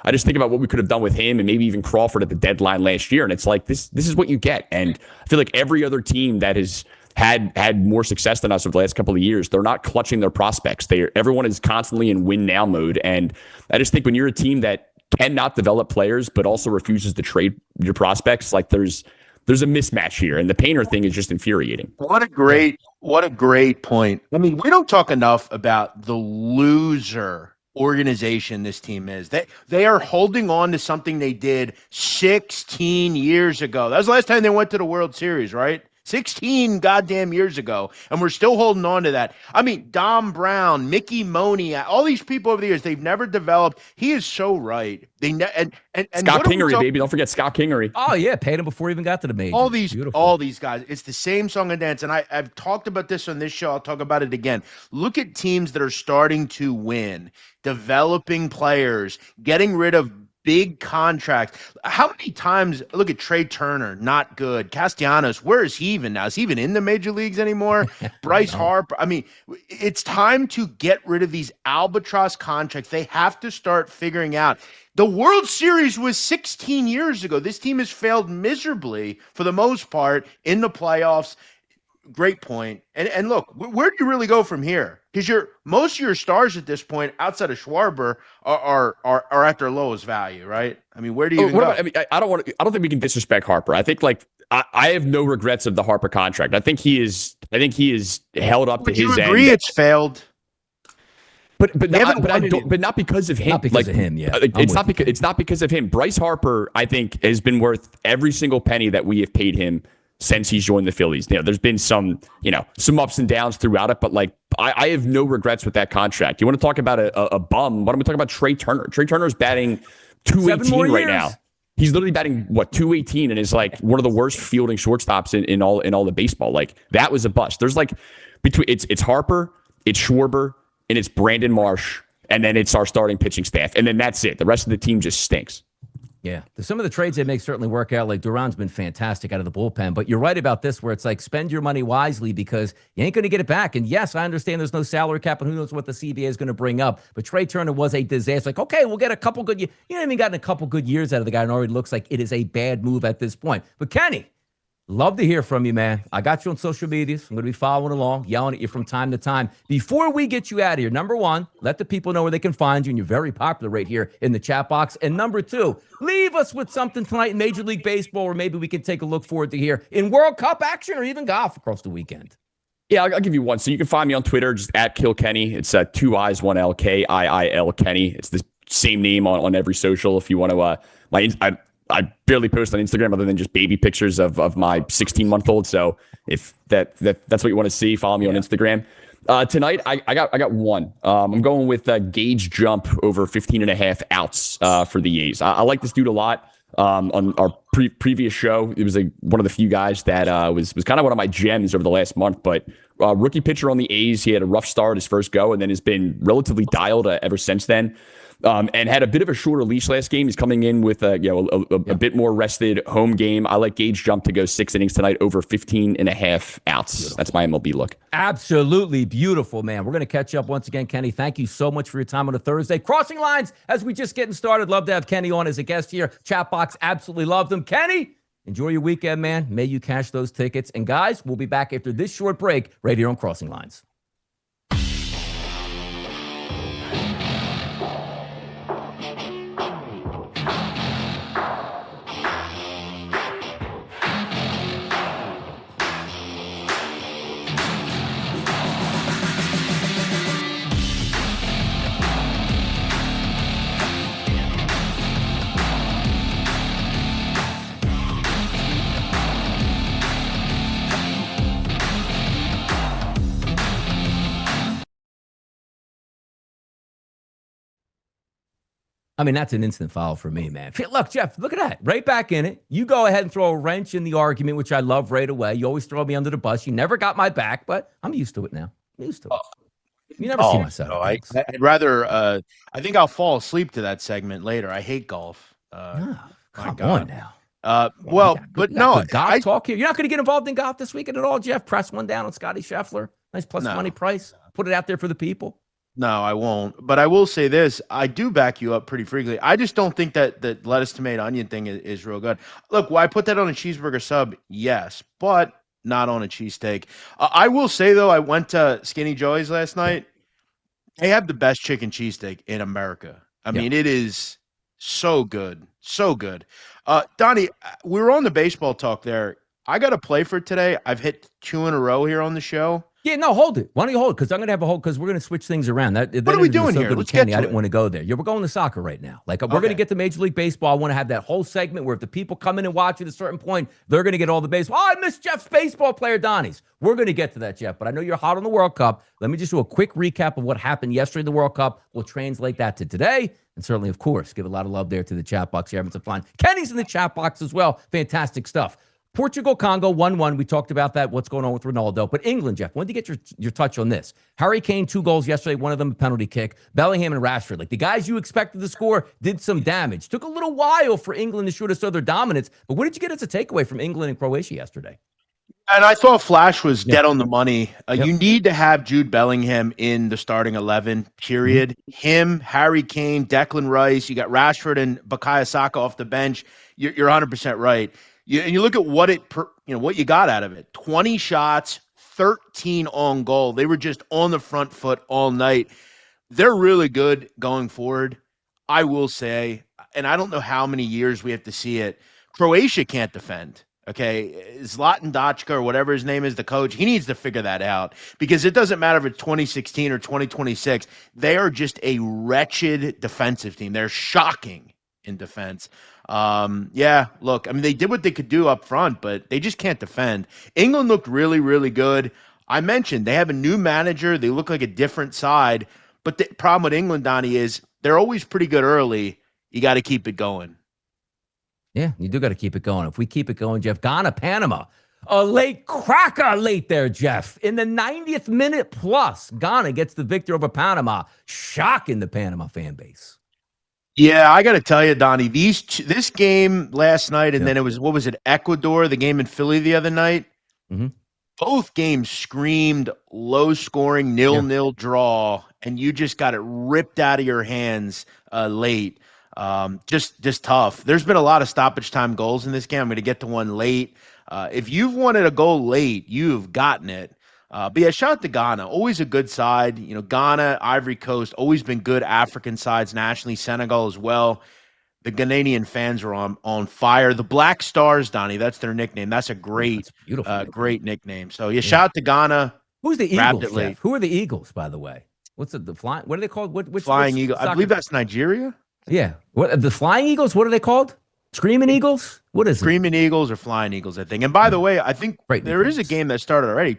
I just think about what we could have done with him and maybe even Crawford at the deadline last year. And it's like, this is what you get. And I feel like every other team that has had more success than us over the last couple of years, they're not clutching their prospects. Everyone is constantly in win now mode. And I just think when you're a team that cannot develop players, but also refuses to trade your prospects, like there's a mismatch here. And the Painter thing is just infuriating. What a great point. I mean, we don't talk enough about the loser organization this team is. They are holding on to something they did 16 years ago. That was the last time they went to the World Series, right? 16 goddamn years ago, and we're still holding on to that. I mean, Dom Brown, Mickey Money, all these people over the years, they've never developed. He is so right. And Scott Kingery, baby, don't forget Scott Kingery. Oh yeah, paid him before he even got to the majors. All these guys. It's the same song and dance, and I've talked about this on this show. I'll talk about it again. Look at teams that are starting to win, developing players, getting rid of big contracts. How many times, look at Trae Turner, not good. Castellanos, where is he even now? Is he even in the major leagues anymore? Bryce Harper. I mean, it's time to get rid of these albatross contracts. They have to start figuring out. The World Series was 16 years ago. This team has failed miserably for the most part in the playoffs. Great point. And look, where do you really go from here? Because most of your stars at this point, outside of Schwarber, are at their lowest value, right? I mean, where do you even go? I don't think we can disrespect Harper. I think I have no regrets of the Harper contract. I think he is held up to his end. Would you agree it's failed? But not because of him. Not because of him, yeah. It's not because of him. Bryce Harper, I think, has been worth every single penny that we have paid him since he's joined the Phillies. There's been some ups and downs throughout it, but I have no regrets with that contract. You want to talk about a bum? Why don't we talk about Trae Turner? Trae Turner's batting 218 right now. He's literally batting 218 and is one of the worst fielding shortstops in all the baseball. That was a bust. There's it's Harper, it's Schwarber, and it's Brandon Marsh, and then it's our starting pitching staff, and then that's it. The rest of the team just stinks. Yeah, some of the trades they make certainly work out. Duran's been fantastic out of the bullpen, but you're right about this where it's spend your money wisely because you ain't going to get it back. And yes, I understand there's no salary cap and who knows what the CBA is going to bring up, but Trae Turner was a disaster. Okay, we'll get a couple good years. You haven't even gotten a couple good years out of the guy and already looks like it is a bad move at this point. But Kenny, love to hear from you, man. I got you on social medias. I'm going to be following along, yelling at you from time to time. Before we get you out of here, number one, let the people know where they can find you, and you're very popular right here in the chat box. And number two, leave us with something tonight in Major League Baseball where maybe we can take a look forward to here in World Cup action or even golf across the weekend. Yeah, I'll give you one. So you can find me on Twitter, just at KillKenny. It's 2 I's, 1 L, KIIL Kenny. It's the same name on every social if you want to. I barely post on Instagram other than just baby pictures of my 16-month-old. So if that's what you want to see, follow me on Instagram. Tonight, I got one. I'm going with Gage Jump over 15.5 outs for the A's. I like this dude a lot. On our previous show, it was one of the few guys that was kind of one of my gems over the last month. But rookie pitcher on the A's, he had a rough start his first go, and then has been relatively dialed ever since then. And had a bit of a shorter leash last game. He's coming in with a bit more rested home game. I like Gage Jump to go 6 innings tonight over 15.5 outs. Beautiful. That's my MLB look. Absolutely beautiful, man. We're going to catch up once again, Kenny. Thank you so much for your time on a Thursday. Crossing lines as we just getting started. Love to have Kenny on as a guest here. Chat box absolutely loved him. Kenny, enjoy your weekend, man. May you cash those tickets. And guys, we'll be back after this short break right here on Crossing Lines. I mean, that's an instant foul for me, man. Look, Jeff, look at that. Right back in it. You go ahead and throw a wrench in the argument, which I love right away. You always throw me under the bus. You never got my back, but I'm used to it now. I'm used to it. You never see my side of things. I'd rather, I think I'll fall asleep to that segment later. I hate golf. Come on now. But no, golf talk here. You're not going to get involved in golf this weekend at all, Jeff. Press one down on Scotty Scheffler. Nice plus money price. Put it out there for the people. No, I won't. But I will say this. I do back you up pretty frequently. I just don't think that the lettuce, tomato, onion thing is real good. Look, will I put that on a cheeseburger sub? Yes, but not on a cheesesteak. I will say, though, I went to Skinny Joey's last night. They have the best chicken cheesesteak in America. I mean, it is so good. So good. Donnie, we were on the baseball talk there. I got a play for today. I've hit 2 in a row here on the show. Yeah, no, hold it. Why don't you hold it? Because I'm going to have a hold, because we're going to switch things around. What are we doing here? Let's get to I didn't want to go there. Yeah, we're going to soccer right now. Like, we're going to get to Major League Baseball. I want to have that whole segment where if the people come in and watch at a certain point, they're going to get all the baseball. Oh, I missed Jeff's baseball player, Donnie's. We're going to get to that, Jeff. But I know you're hot on the World Cup. Let me just do a quick recap of what happened yesterday in the World Cup. We'll translate that to today. And certainly, of course, give a lot of love there to the chat box here. Having some fun. Kenny's in the chat box as well. Fantastic stuff. Portugal, Congo, 1-1. We talked about that, what's going on with Ronaldo. But England, Jeff, when did you get your touch on this? Harry Kane, 2 goals yesterday, one of them a penalty kick. Bellingham and Rashford, like the guys you expected to score, did some damage. Took a little while for England to show us their dominance. But what did you get as a takeaway from England and Croatia yesterday? And I thought Flash was dead on the money. You need to have Jude Bellingham in the starting 11, period. Him, Harry Kane, Declan Rice. You got Rashford and Bukayo Saka off the bench. You're 100% right. And you look at what you got out of it. 20 shots, 13 on goal. They were just on the front foot all night. They're really good going forward. I will say, and I don't know how many years we have to see it. Croatia can't defend. Okay, Zlatan Dachka or whatever his name is, the coach, he needs to figure that out, because it doesn't matter if it's 2016 or 2026. They are just a wretched defensive team. They're shocking in defense. Look, I mean, they did what they could do up front, but they just can't defend. England looked really, really good. I mentioned they have a new manager. They look like a different side. But the problem with England, Donnie, is they're always pretty good early. You got to keep it going. Yeah, you do got to keep it going. If we keep it going, Jeff, Ghana, Panama. A late cracker late there, Jeff. In the 90th minute plus, Ghana gets the victory over Panama, shocking the Panama fan base. Yeah, I got to tell you, Donnie, this game last night, and then it was, Ecuador, the game in Philly the other night? Mm-hmm. Both games screamed low-scoring, 0-0 draw, and you just got it ripped out of your hands late. Just tough. There's been a lot of stoppage time goals in this game. I'm going to get to one late. If you've wanted a goal late, you've gotten it. But yeah, shout out to Ghana. Always a good side. Ghana, Ivory Coast, always been good African sides nationally. Senegal as well. The Ghanaian fans are on fire. The Black Stars, Donnie, that's their nickname. That's a great, great nickname. So yeah, shout out to Ghana. Who's the Eagles, Jeff? Who are the Eagles, by the way? What's the flying? What are they called? Which Flying Eagle? I believe that's Nigeria. Yeah. What the Flying Eagles? What are they called? Screaming Eagles? What is Screaming Eagles or Flying Eagles, I think. And by the way, I think there is a game that started already.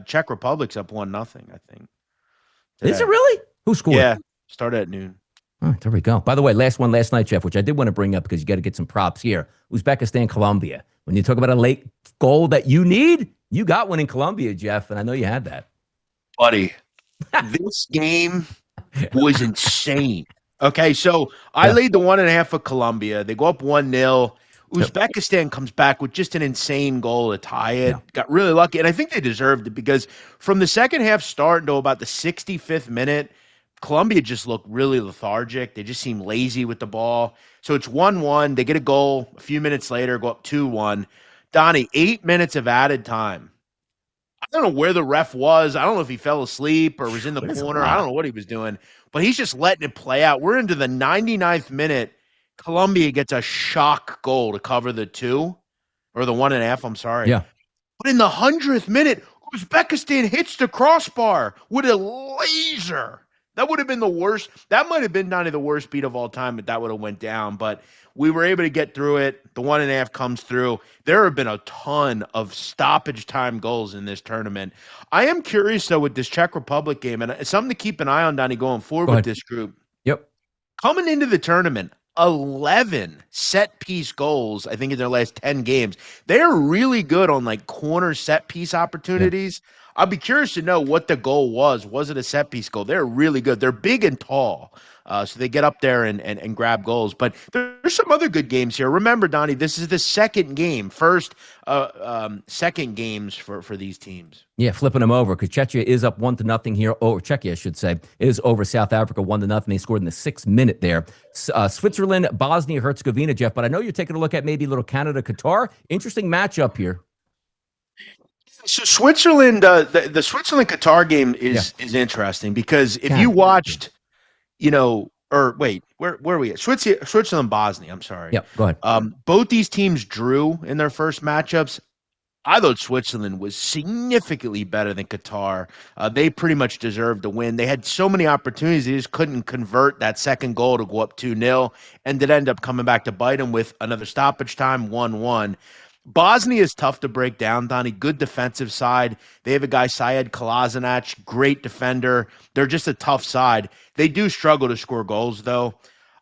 Czech Republic's up 1-0, I think. Is it really? Who scored? Yeah, started at noon. All right, there we go. By the way, last one last night, Jeff, which I did want to bring up because you got to get some props here. Uzbekistan, Colombia. When you talk about a late goal that you need, you got one in Colombia, Jeff, and I know you had that. Buddy, this game was insane. Okay, so I laid the 1.5 for Colombia. They go up 1-0. Uzbekistan comes back with just an insane goal to tie it. Got really lucky, and I think they deserved it because from the second half start until about the 65th minute, Colombia just looked really lethargic. They just seemed lazy with the ball. So it's 1-1. They get a goal a few minutes later, go up 2-1. Donnie, 8 minutes of added time. I don't know where the ref was. I don't know if he fell asleep or was in the corner. I don't know what he was doing, but he's just letting it play out. We're into the 99th minute. Colombia gets a shock goal to cover the 2 or the 1.5. I'm sorry. Yeah. But in the 100th minute, Uzbekistan hits the crossbar with a laser. That would have been the worst. That might have been not the worst beat of all time if that would have went down. But we were able to get through it. The 1.5 comes through. There have been a ton of stoppage time goals in this tournament. I am curious, though, with this Czech Republic game, and it's something to keep an eye on, Donnie, going forward with this group. Yep. coming into the tournament, 11 set piece goals, I think, in their last 10 games. They're really good on like corner set piece opportunities. I'd be curious to know what the goal was. Was it a set piece goal? They're really good. They're big and tall. So they get up there and grab goals. But there's some other good games here. Remember, Donnie, this is the second game. Second games for these teams. Yeah, flipping them over because Czechia is up 1-0 here. Or Czechia, I should say, is over South Africa 1-0. They scored in the 6th minute there. Switzerland, Bosnia, Herzegovina, Jeff. But I know you're taking a look at maybe a little Canada, Qatar. Interesting matchup here. So Switzerland, the Switzerland Qatar game is interesting because if you watched, or wait, where are we at? Switzerland, Bosnia. I'm sorry. Yep, go ahead. Both these teams drew in their first matchups. I thought Switzerland was significantly better than Qatar. They pretty much deserved to win. They had so many opportunities. They just couldn't convert that second goal to go up 2-0, and it ended up coming back to bite them with another stoppage time, 1-1. Bosnia is tough to break down, Donnie. Good defensive side. They have a guy, Sajid Kolasinac, great defender. They're just a tough side. They do struggle to score goals, though.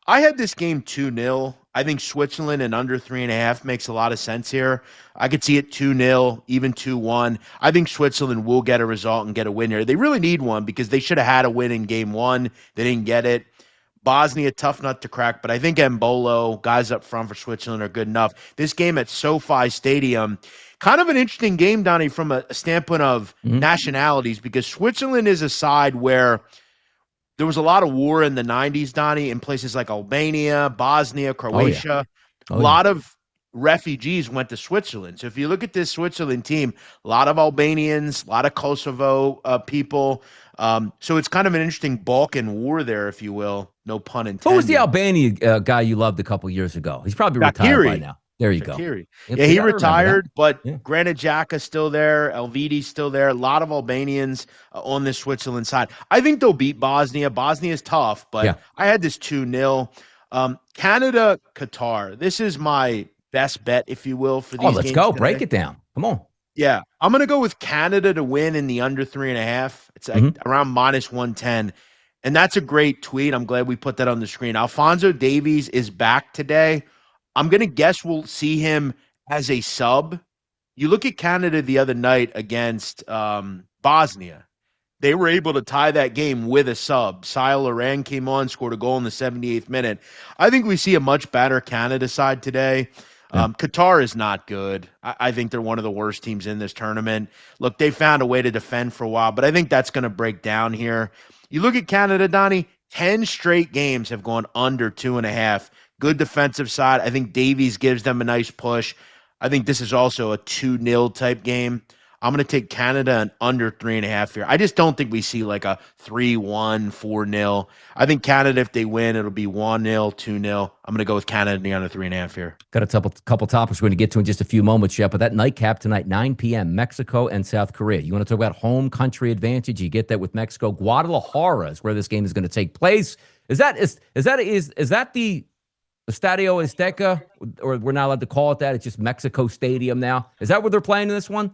I had this game 2-0. I think Switzerland and under 3.5 makes a lot of sense here. I could see it 2-0, even 2-1. I think Switzerland will get a result and get a win here. They really need one because they should have had a win in game 1. They didn't get it. Bosnia, tough nut to crack, but I think Mbolo, guys up front for Switzerland, are good enough. This game at SoFi Stadium, kind of an interesting game, Donnie, from a standpoint of nationalities, because Switzerland is a side where there was a lot of war in the 90s, Donnie, in places like Albania, Bosnia, Croatia. A lot of refugees went to Switzerland. So if you look at this Switzerland team, a lot of Albanians, a lot of Kosovo people. So it's kind of an interesting Balkan war there, if you will. No pun intended. Who was the Albania guy you loved a couple years ago? He's probably retired by now. There you go. Yeah, he retired, but Granit Xhaka's still there. Elvidi's still there. A lot of Albanians on the Switzerland side. I think they'll beat Bosnia. Bosnia is tough, but I had this 2-0. Canada, Qatar. This is my best bet, if you will, for these games. Let's go. Today. Break it down. Come on. Yeah, I'm going to go with Canada to win in the under 3.5. It's like around -110. And that's a great tweet. I'm glad we put that on the screen. Alphonso Davies is back today. I'm going to guess we'll see him as a sub. You look at Canada the other night against Bosnia. They were able to tie that game with a sub. Sile Loran came on, scored a goal in the 78th minute. I think we see a much better Canada side today. Qatar is not good. I think they're one of the worst teams in this tournament. Look, they found a way to defend for a while, but I think that's going to break down here. You look at Canada, Donnie, 10 straight games have gone under 2.5. Good defensive side. I think Davies gives them a nice push. I think this is also a 2-0 type game. I'm going to take Canada and under 3.5 here. I just don't think we see like a 3-1, 4-0. I think Canada, if they win, it'll be 1-0, 2-0. I'm going to go with Canada in the under 3.5 here. Got a couple topics we're going to get to in just a few moments, Jeff. But that nightcap tonight, 9 p.m., Mexico and South Korea. You want to talk about home country advantage? You get that with Mexico. Guadalajara is where this game is going to take place. Is that the Estadio Azteca, or we're not allowed to call it that? It's just Mexico Stadium now. Is that where they're playing in this one?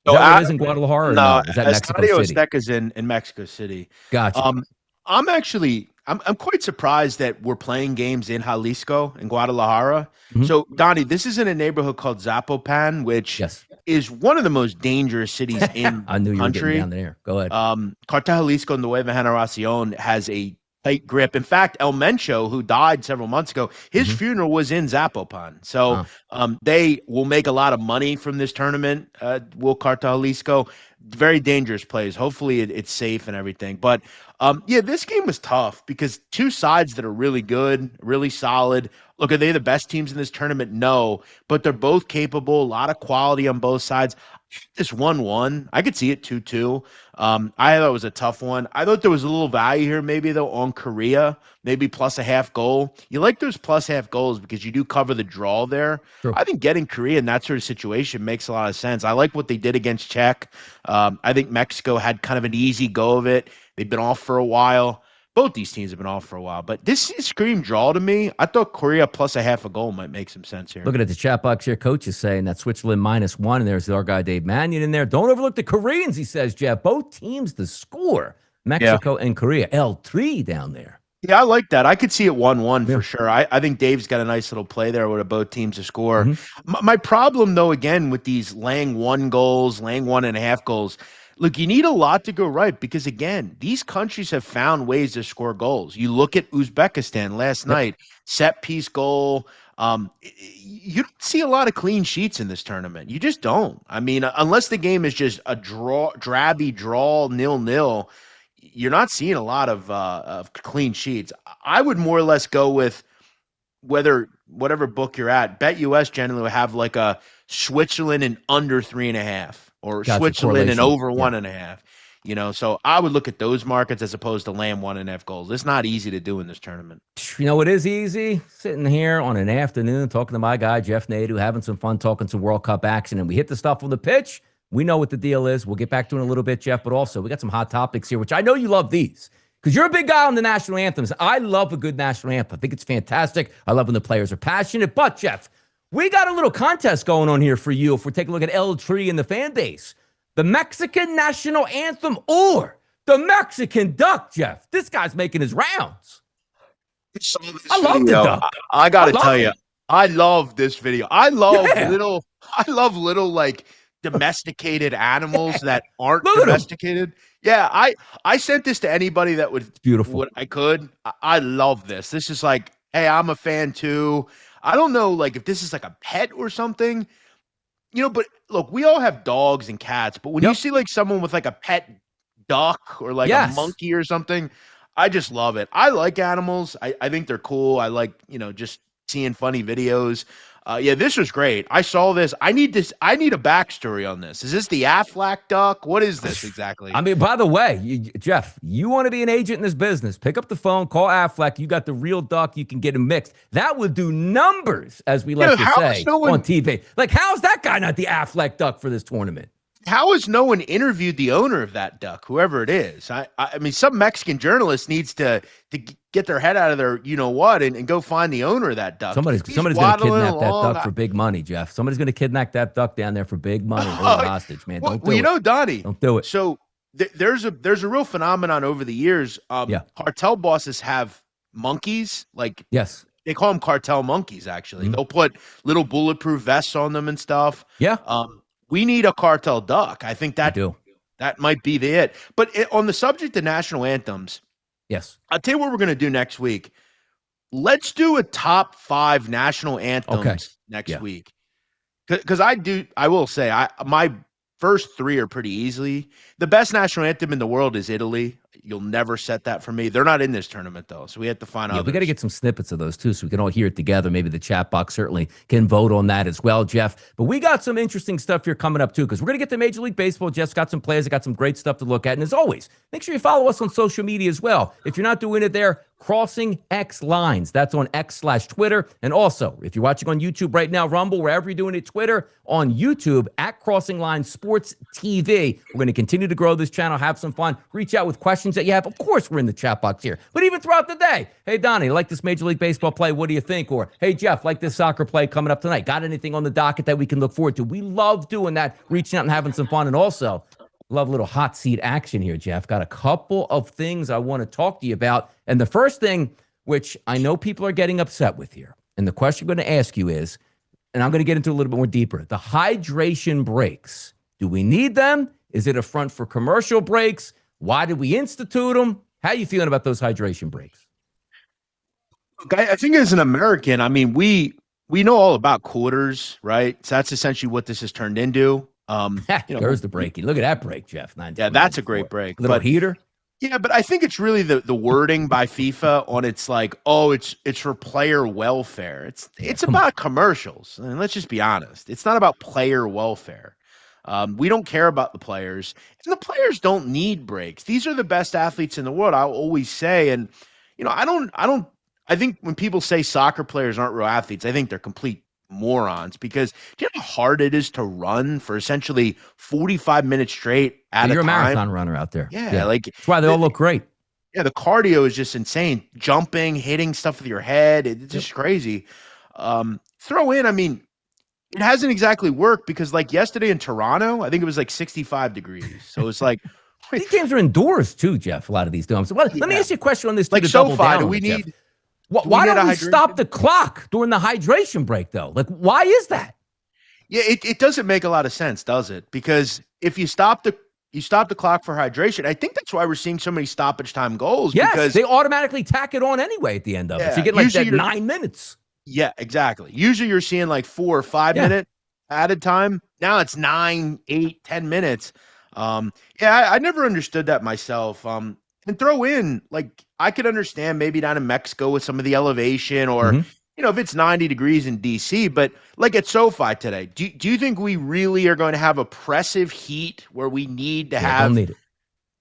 Is that what it is in Guadalajara? No, is that Mexico City? Azteca's in Mexico City. Gotcha. I'm quite surprised that we're playing games in Jalisco in Guadalajara. So, Donnie, this is in a neighborhood called Zapopan, which is one of the most dangerous cities in I knew the you country. were getting down there. Go ahead. Cartel Jalisco Nueva Generacion has a tight grip. In fact, El Mencho, who died several months ago, his funeral was in Zapopan. So they will make a lot of money from this tournament, will Cartel Jalisco. Very dangerous plays. Hopefully it's safe and everything. But, this game was tough because two sides that are really good, really solid. Look, are they the best teams in this tournament? No, but they're both capable, a lot of quality on both sides. This 1-1, I could see it 2-2. I thought it was a tough one. I thought there was a little value here, maybe though, on Korea, maybe plus a half goal. You like those plus half goals because you do cover the draw there. Sure. I think getting Korea in that sort of situation makes a lot of sense. I like what they did against Czech. I think Mexico had kind of an easy go of it. They've been off for a while. Both these teams have been off for a while, but this screamed draw to me. I thought Korea plus a half a goal might make some sense here. Looking at the chat box here, Coach is saying that Switzerland -1, and there's our guy Dave Mannion in there. Don't overlook the Koreans, he says, Jeff. Both teams to score, Mexico and Korea. L3 down there. Yeah, I like that. I could see it 1-1 for sure. I think Dave's got a nice little play there with both teams to score. My problem, though, again, with these laying 1 goals, laying 1.5 goals, look, you need a lot to go right because, again, these countries have found ways to score goals. You look at Uzbekistan last night, set piece goal. You don't see a lot of clean sheets in this tournament. You just don't. I mean, unless the game is just a drabby draw, 0-0. You're not seeing a lot of clean sheets. I would more or less go with whatever book you're at. Bet US generally will have like a Switzerland and under 3.5 or Switzerland and over 1.5. So I would look at those markets as opposed to laying 1.5 goals. It's not easy to do in this tournament. It is easy sitting here on an afternoon talking to my guy, Jeff Nadu, having some fun talking some World Cup action, and we hit the stuff on the pitch. We know what the deal is. We'll get back to it in a little bit, Jeff, but also we got some hot topics here, which I know you love these because you're a big guy on the national anthems. I love a good national anthem. I think it's fantastic. I love when the players are passionate. But, Jeff, we got a little contest going on here for you if we're taking a look at El Tree and the fan base. The Mexican national anthem or the Mexican duck, Jeff. This guy's making his rounds. I love the duck. I got to tell you, I love this video. I love little like domesticated animals that aren't domesticated. Yeah, I sent this to anybody that would beautiful. What I could. I love this. This is like, hey, I'm a fan too. I don't know, like if this is like a pet or something, But look, we all have dogs and cats. But when you see like someone with like a pet duck or like a monkey or something, I just love it. I like animals. I think they're cool. I like just seeing funny videos. This was great. I saw this. I need this. I need a backstory on this. Is this the Aflac duck? What is this exactly? I mean, by the way, Jeff, you want to be an agent in this business, pick up the phone, call Aflac. You got the real duck. You can get him mixed. That would do numbers, as we like to say on TV. Like, how's that guy not the Aflac duck for this tournament? How has no one interviewed the owner of that duck, whoever it is? I mean, some Mexican journalist needs to get their head out of their and go find the owner of that duck. Somebody's going to kidnap that duck for big money, Jeff. Somebody's going to kidnap that duck down there for big money. Hold it hostage, man. Don't do it. Donnie, don't do it. So there's a real phenomenon over the years. Cartel bosses have monkeys. Yes. They call them cartel monkeys, actually. They'll put little bulletproof vests on them and stuff. Yeah. We need a cartel duck. I think that might be it. But on the subject of national anthems, yes, I'll tell you what we're going to do next week. Let's do a top 5 national anthems next week. Because I will say, my first 3 are pretty easily. The best national anthem in the world is Italy. You'll never set that for me. They're not in this tournament, though, so we have to find out. We got to get some snippets of those, too, so we can all hear it together. Maybe the chat box certainly can vote on that as well, Jeff. But we got some interesting stuff here coming up, too, because we're going to get to Major League Baseball. Jeff's got some players that got some great stuff to look at. And as always, make sure you follow us on social media as well. If you're not doing it there, Crossing X Lines. That's on X/Twitter. And also, if you're watching on YouTube right now, Rumble, wherever you're doing it, Twitter, on YouTube, at Crossing Lines Sports TV. We're going to continue to grow this channel, have some fun, reach out with questions that you have. Of course, we're in the chat box here, but even throughout the day. Hey, Donnie, like this Major League Baseball play? What do you think? Or, hey, Jeff, like this soccer play coming up tonight? Got anything on the docket that we can look forward to? We love doing that, reaching out and having some fun. And also, love a little hot seat action here, Jeff. Got a couple of things I want to talk to you about. And the first thing, which I know people are getting upset with here, and the question I'm going to ask you is, and I'm going to get into a little bit more deeper, the hydration breaks. Do we need them? Is it a front for commercial breaks? Why did we institute them? How are you feeling about those hydration breaks? Look, I think as an American, I mean, we know all about quarters, right? So that's essentially what this has turned into. There's the break. Look at that break, Jeff. Yeah, that's a great break. Little heater. Yeah, but I think it's really the wording by FIFA on it's like, oh, it's for player welfare. It's about commercials. And let's just be honest. It's not about player welfare. We don't care about the players, and the players don't need breaks. These are the best athletes in the world. I'll always say, and I think when people say soccer players aren't real athletes, I think they're complete morons, because do you know how hard it is to run for essentially 45 minutes straight at a time? You're a marathon runner out there. Yeah. Like that's why they all look great. Yeah, the cardio is just insane. Jumping, hitting stuff with your head, it's just crazy. Throw in, I mean, it hasn't exactly worked because like yesterday in Toronto, I think it was like 65 degrees. So it's like These games are indoors too, Jeff. A lot of these domes. Well, let me ask you a question on this. Like SoFi, do we need? Why don't we stop the clock during the hydration break though? Like, why is that? Yeah, it doesn't make a lot of sense, does it? Because if you stop the clock for hydration, I think that's why we're seeing so many stoppage time goals. Yes, because they automatically tack it on anyway at the end of it. So you get like that 9 minutes. Yeah, exactly. Usually you're seeing like 4 or 5 minute added time. Now it's 9, 8, 10 minutes. I never understood that myself. And throw in, like, I could understand maybe down in Mexico with some of the elevation or, if it's 90 degrees in DC, but like at SoFi today, do you think we really are going to have oppressive heat where we need to have, don't need it.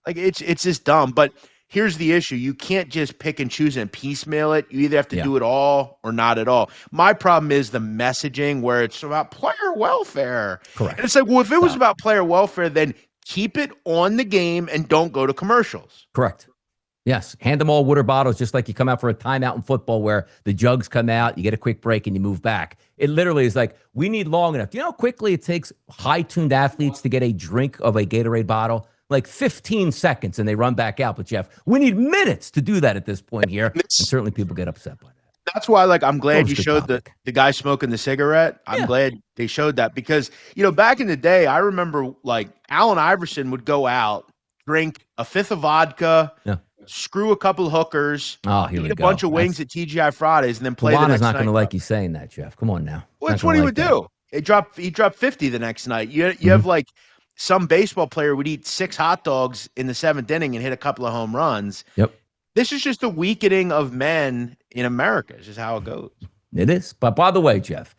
Like, it's just dumb. But here's the issue. You can't just pick and choose and piecemeal it. You either have to do it all or not at all. My problem is the messaging where it's about player welfare. Correct. And it's like, well, if it was about player welfare, then keep it on the game and don't go to commercials. Correct. Yes. Hand them all water bottles, just like you come out for a timeout in football where the jugs come out, you get a quick break and you move back. It literally is like, we need long enough. Do you know how quickly it takes high-tuned athletes to get a drink of a Gatorade bottle? Like 15 seconds and they run back out. But Jeff, we need minutes to do that at this point here. And certainly people get upset by that. That's why, like, I'm glad you showed the guy smoking the cigarette. I'm glad they showed that because, back in the day, I remember like Allen Iverson would go out, drink a fifth of vodka, screw a couple hookers, eat a bunch of wings at TGI Fridays, and then play the next night. Not going to like you saying that, Jeff. Come on now. Well, that's what he would do. He dropped 50 the next night. You have like some baseball player would eat 6 hot dogs in the 7th inning and hit a couple of home runs. Yep. This is just a weakening of men in America. It's just how it goes. It is. But by the way, Jeff,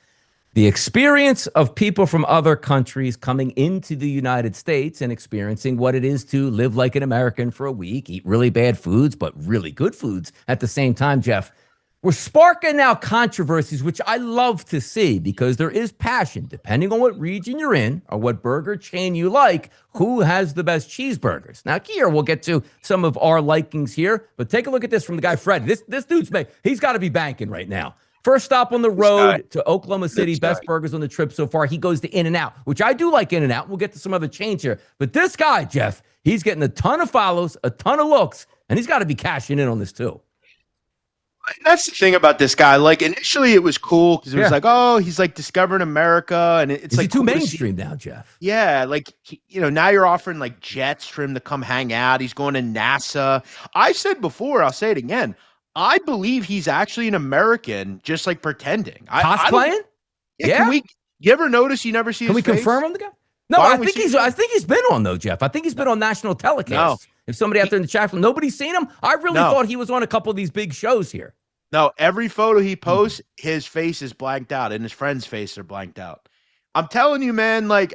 the experience of people from other countries coming into the United States and experiencing what it is to live like an American for a week, eat really bad foods, but really good foods at the same time, Jeff, we're sparking now controversies, which I love to see because there is passion, depending on what region you're in or what burger chain you like, who has the best cheeseburgers. Now, here, we'll get to some of our likings here, but take a look at this from the guy, Freddy. This dude's he's got to be banking right now. First stop on the road to Oklahoma City, best burgers on the trip so far. He goes to In-N-Out, which I do like In-N-Out. We'll get to some other chains here. But this guy, Jeff, he's getting a ton of follows, a ton of looks, and he's got to be cashing in on this too. That's the thing about this guy. Like, initially it was cool because it was like, oh, he's like discovering America. And it's like too mainstream now, Jeff. Yeah. Like, now you're offering like jets for him to come hang out. He's going to NASA. I said before, I'll say it again. I believe he's actually an American, just like pretending. Cosplaying? Yeah. You ever notice you never see his face? Can we confirm on the guy? No, I think he's been on though, Jeff. I think he's been on national telecasts. No. If somebody out there in the chat, nobody's seen him. I really thought he was on a couple of these big shows here. No, every photo he posts, his face is blanked out and his friend's face are blanked out. I'm telling you, man, like,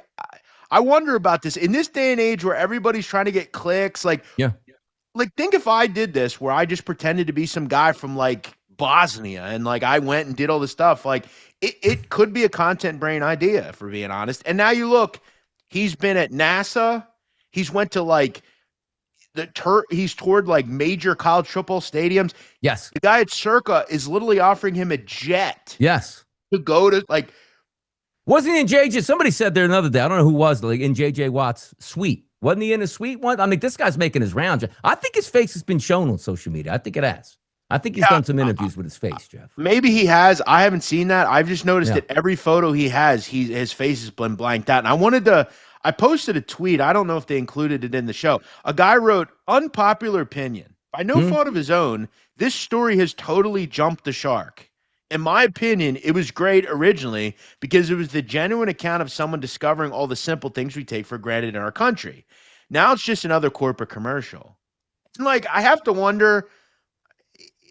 I wonder about this. In this day and age where everybody's trying to get clicks, like, think if I did this where I just pretended to be some guy from, like, Bosnia and, like, I went and did all this stuff. Like, it could be a content brain idea, if we're being honest. And now you look, he's been at NASA. He's went to, like, he's toured like major college football stadiums. Yes. The guy at Circa is literally offering him a jet. Yes. To go to, like. Wasn't he in JJ? Somebody said there another day. I don't know who was, like in JJ Watt's suite. Wasn't he in a suite one? I mean, this guy's making his rounds. I think his face has been shown on social media. I think it has. I think he's done some interviews with his face, Jeff. Maybe he has. I haven't seen that. I've just noticed that every photo he has, his face has been blanked out. And I posted a tweet. I don't know if they included it in the show. A guy wrote, unpopular opinion. By no fault of his own, this story has totally jumped the shark. In my opinion, it was great originally because it was the genuine account of someone discovering all the simple things we take for granted in our country. Now it's just another corporate commercial. And like, I have to wonder,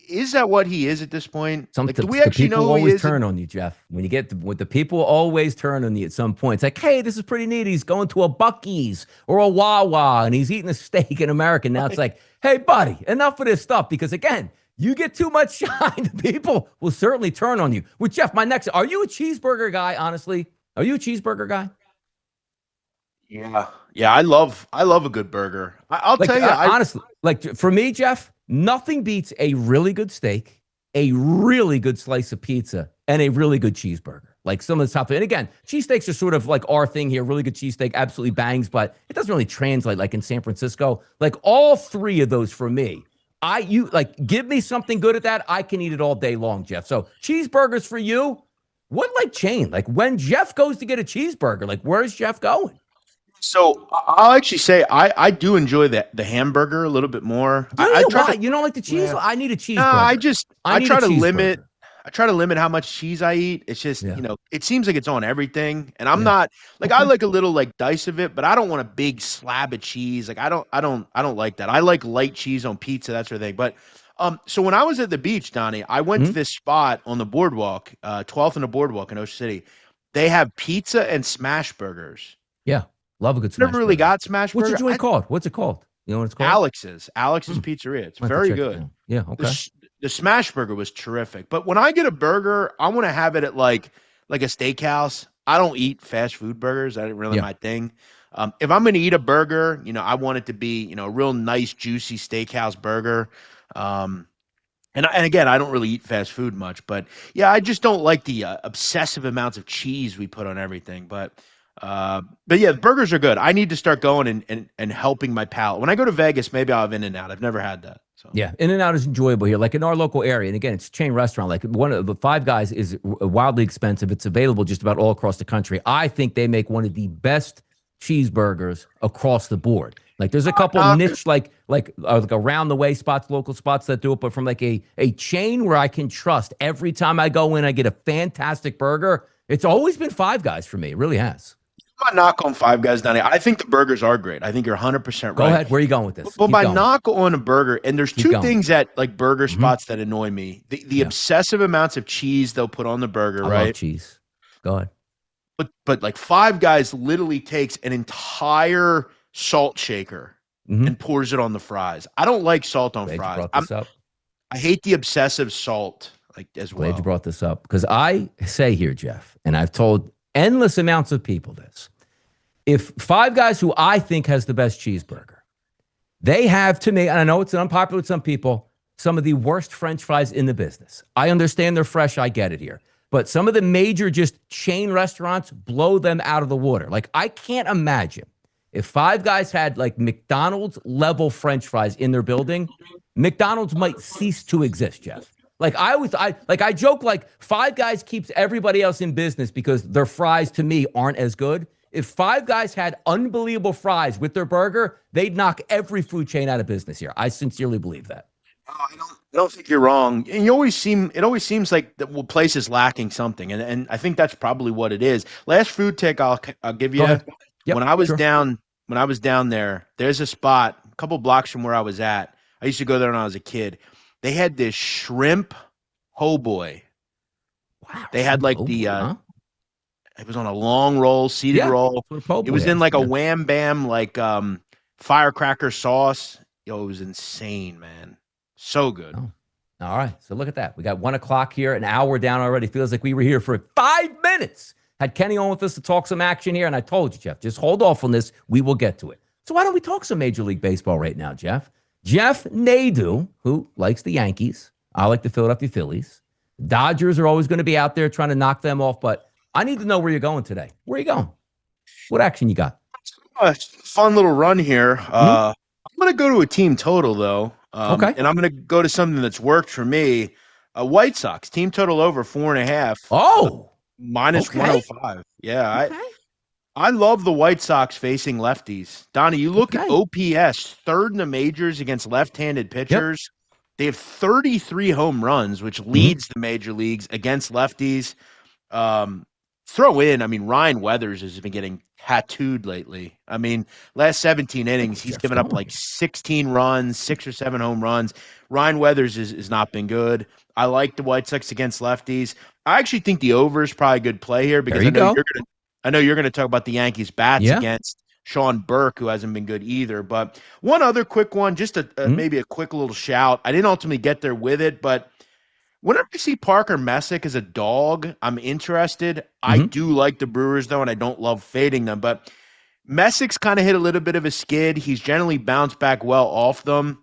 is that what he is at this point? Like, do we actually know who he is? Always turn on you, Jeff. When you get the people always turn on you at some point. It's like, hey, this is pretty neat. He's going to a Buc-ee's or a Wawa and he's eating a steak in America. Now it's like, hey, buddy, enough of this stuff. Because again, you get too much shine, people will certainly turn on you. With Jeff, are you a cheeseburger guy, honestly? Are you a cheeseburger guy? Yeah. Yeah, I love a good burger. I'll tell you. Honestly, like for me, Jeff, nothing beats a really good steak, a really good slice of pizza, and a really good cheeseburger. Like some of the top. And again, cheesesteaks are sort of like our thing here. Really good cheesesteak absolutely bangs, but it doesn't really translate like in San Francisco. Like all three of those for me. You like give me something good at that. I can eat it all day long, Jeff. So cheeseburgers for you. What like chain? Like when Jeff goes to get a cheeseburger, like where's Jeff going? So I'll actually say I do enjoy the hamburger a little bit more. You don't like the cheese? Yeah. I need a cheeseburger. No, I try to limit. cheeseburger. I try to limit how much cheese I eat. It's just, it seems like it's on everything. And I'm Yeah. not like, Okay. I like a little like dice of it, but I don't want a big slab of cheese. Like I don't like that. I like light cheese on pizza, that sort of thing. But so when I was at the beach, Donnie, I went to this spot on the boardwalk, 12th and the boardwalk in Ocean City. They have pizza and smash burgers. Yeah. Love a good smash Never really burger. got smash burger. What's your joint called? What's it called? You know what it's called? Alex's Pizzeria. It's very good. Yeah. Okay. The smash burger was terrific. But when I get a burger, I want to have it at like a steakhouse. I don't eat fast food burgers. That ain't really my thing. If I'm going to eat a burger, I want it to be, a real nice, juicy steakhouse burger. And again, I don't really eat fast food much, but yeah, I just don't like the obsessive amounts of cheese we put on everything. But yeah, the burgers are good. I need to start going and helping my palate. When I go to Vegas, maybe I'll have In-N-Out. I've never had that. So. Yeah, In-N-Out is enjoyable here. Like in our local area, and again, it's a chain restaurant. Like one of the Five Guys is wildly expensive. It's available just about all across the country. I think they make one of the best cheeseburgers across the board. Like there's a couple niche, like around the way spots, local spots that do it, but from like a chain where I can trust every time I go in, I get a fantastic burger. It's always been Five Guys for me. It really has. My knock on Five Guys, Donnie. I think the burgers are great. I think you're 100% right. Go ahead. Where are you going with this? But my knock on a burger, and there's two things at like burger spots that annoy me. The obsessive amounts of cheese they'll put on the burger, right? I love cheese. Go ahead. But like Five Guys literally takes an entire salt shaker and pours it on the fries. I don't like salt on fries. I hate the obsessive salt as well. Glad you brought this up because I say here, Jeff, and I've told endless amounts of people this. If Five Guys, who I think has the best cheeseburger, they have, to me, and I know it's unpopular with some people, some of the worst French fries in the business. I understand they're fresh. I get it here. But some of the major just chain restaurants blow them out of the water. Like, I can't imagine if Five Guys had like McDonald's level French fries in their building, McDonald's might cease to exist, Jeff. Like I joke like Five Guys keeps everybody else in business because their fries to me aren't as good. If Five Guys had unbelievable fries with their burger, they'd knock every food chain out of business here. I sincerely believe that. I don't think you're wrong. And it always seems like the place is lacking something. And I think that's probably what it is. Last food tip I'll give you. Yep, when I was down there, there's a spot a couple blocks from where I was at. I used to go there when I was a kid. They had this shrimp ho boy. Wow. They had like it was on a long roll, seeded roll. It was in like a wham bam, like firecracker sauce. Yo, it was insane, man. So good. Oh. All right. So look at that. We got 1 o'clock here, an hour down already. Feels like we were here for 5 minutes. Had Kenny on with us to talk some action here. And I told you, Jeff, just hold off on this. We will get to it. So why don't we talk some Major League Baseball right now, Jeff? Jeff Nadu, who likes the Yankees. I like the Philadelphia Phillies. Dodgers are always going to be out there trying to knock them off. But I need to know where you're going today. Where are you going? What action you got? Fun little run here. I'm going to go to a team total, though. Okay. And I'm going to go to something that's worked for me. White Sox, team total over 4.5. Oh. Minus 105. Yeah. I love the White Sox facing lefties. Donnie, you look at OPS, third in the majors against left-handed pitchers. Yep. They have 33 home runs, which leads the major leagues against lefties. Throw in, Ryan Weathers has been getting tattooed lately. Last 17 innings, he's given up like 16 runs, 6 or 7 home runs. Ryan Weathers has not been good. I like the White Sox against lefties. I actually think the over is probably a good play here because I know you're going to talk about the Yankees bats against Sean Burke, who hasn't been good either. But one other quick one, just maybe a quick little shout. I didn't ultimately get there with it, but whenever I see Parker Messick as a dog, I'm interested. I do like the Brewers, though, and I don't love fading them. But Messick's kind of hit a little bit of a skid. He's generally bounced back well off them.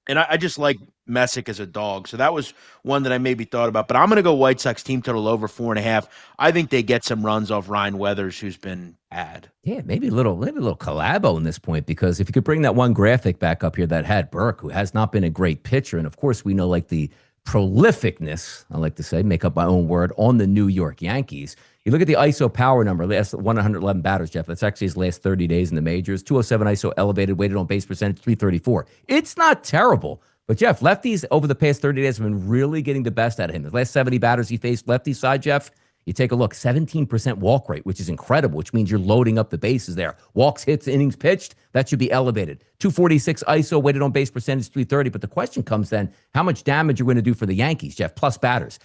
And I just like Messick as a dog. So that was one that I maybe thought about. But I'm going to go White Sox team total over 4.5. I think they get some runs off Ryan Weathers, who's been bad. Yeah, maybe a little collabo in this point, because if you could bring that one graphic back up here that had Burke, who has not been a great pitcher, and of course we know like the prolificness, I like to say, make up my own word, on the New York Yankees. You look at the ISO power number, last 111 batters, Jeff. That's actually his last 30 days in the majors. 207 ISO elevated, weighted on base percentage, 334. It's not terrible. But, Jeff, lefties over the past 30 days have been really getting the best out of him. The last 70 batters he faced lefty side, Jeff, you take a look, 17% walk rate, which is incredible, which means you're loading up the bases there. Walks, hits, innings pitched, that should be elevated. 246 ISO, weighted on base percentage, 330. But the question comes then, how much damage you're going to do for the Yankees, Jeff? Plus batters.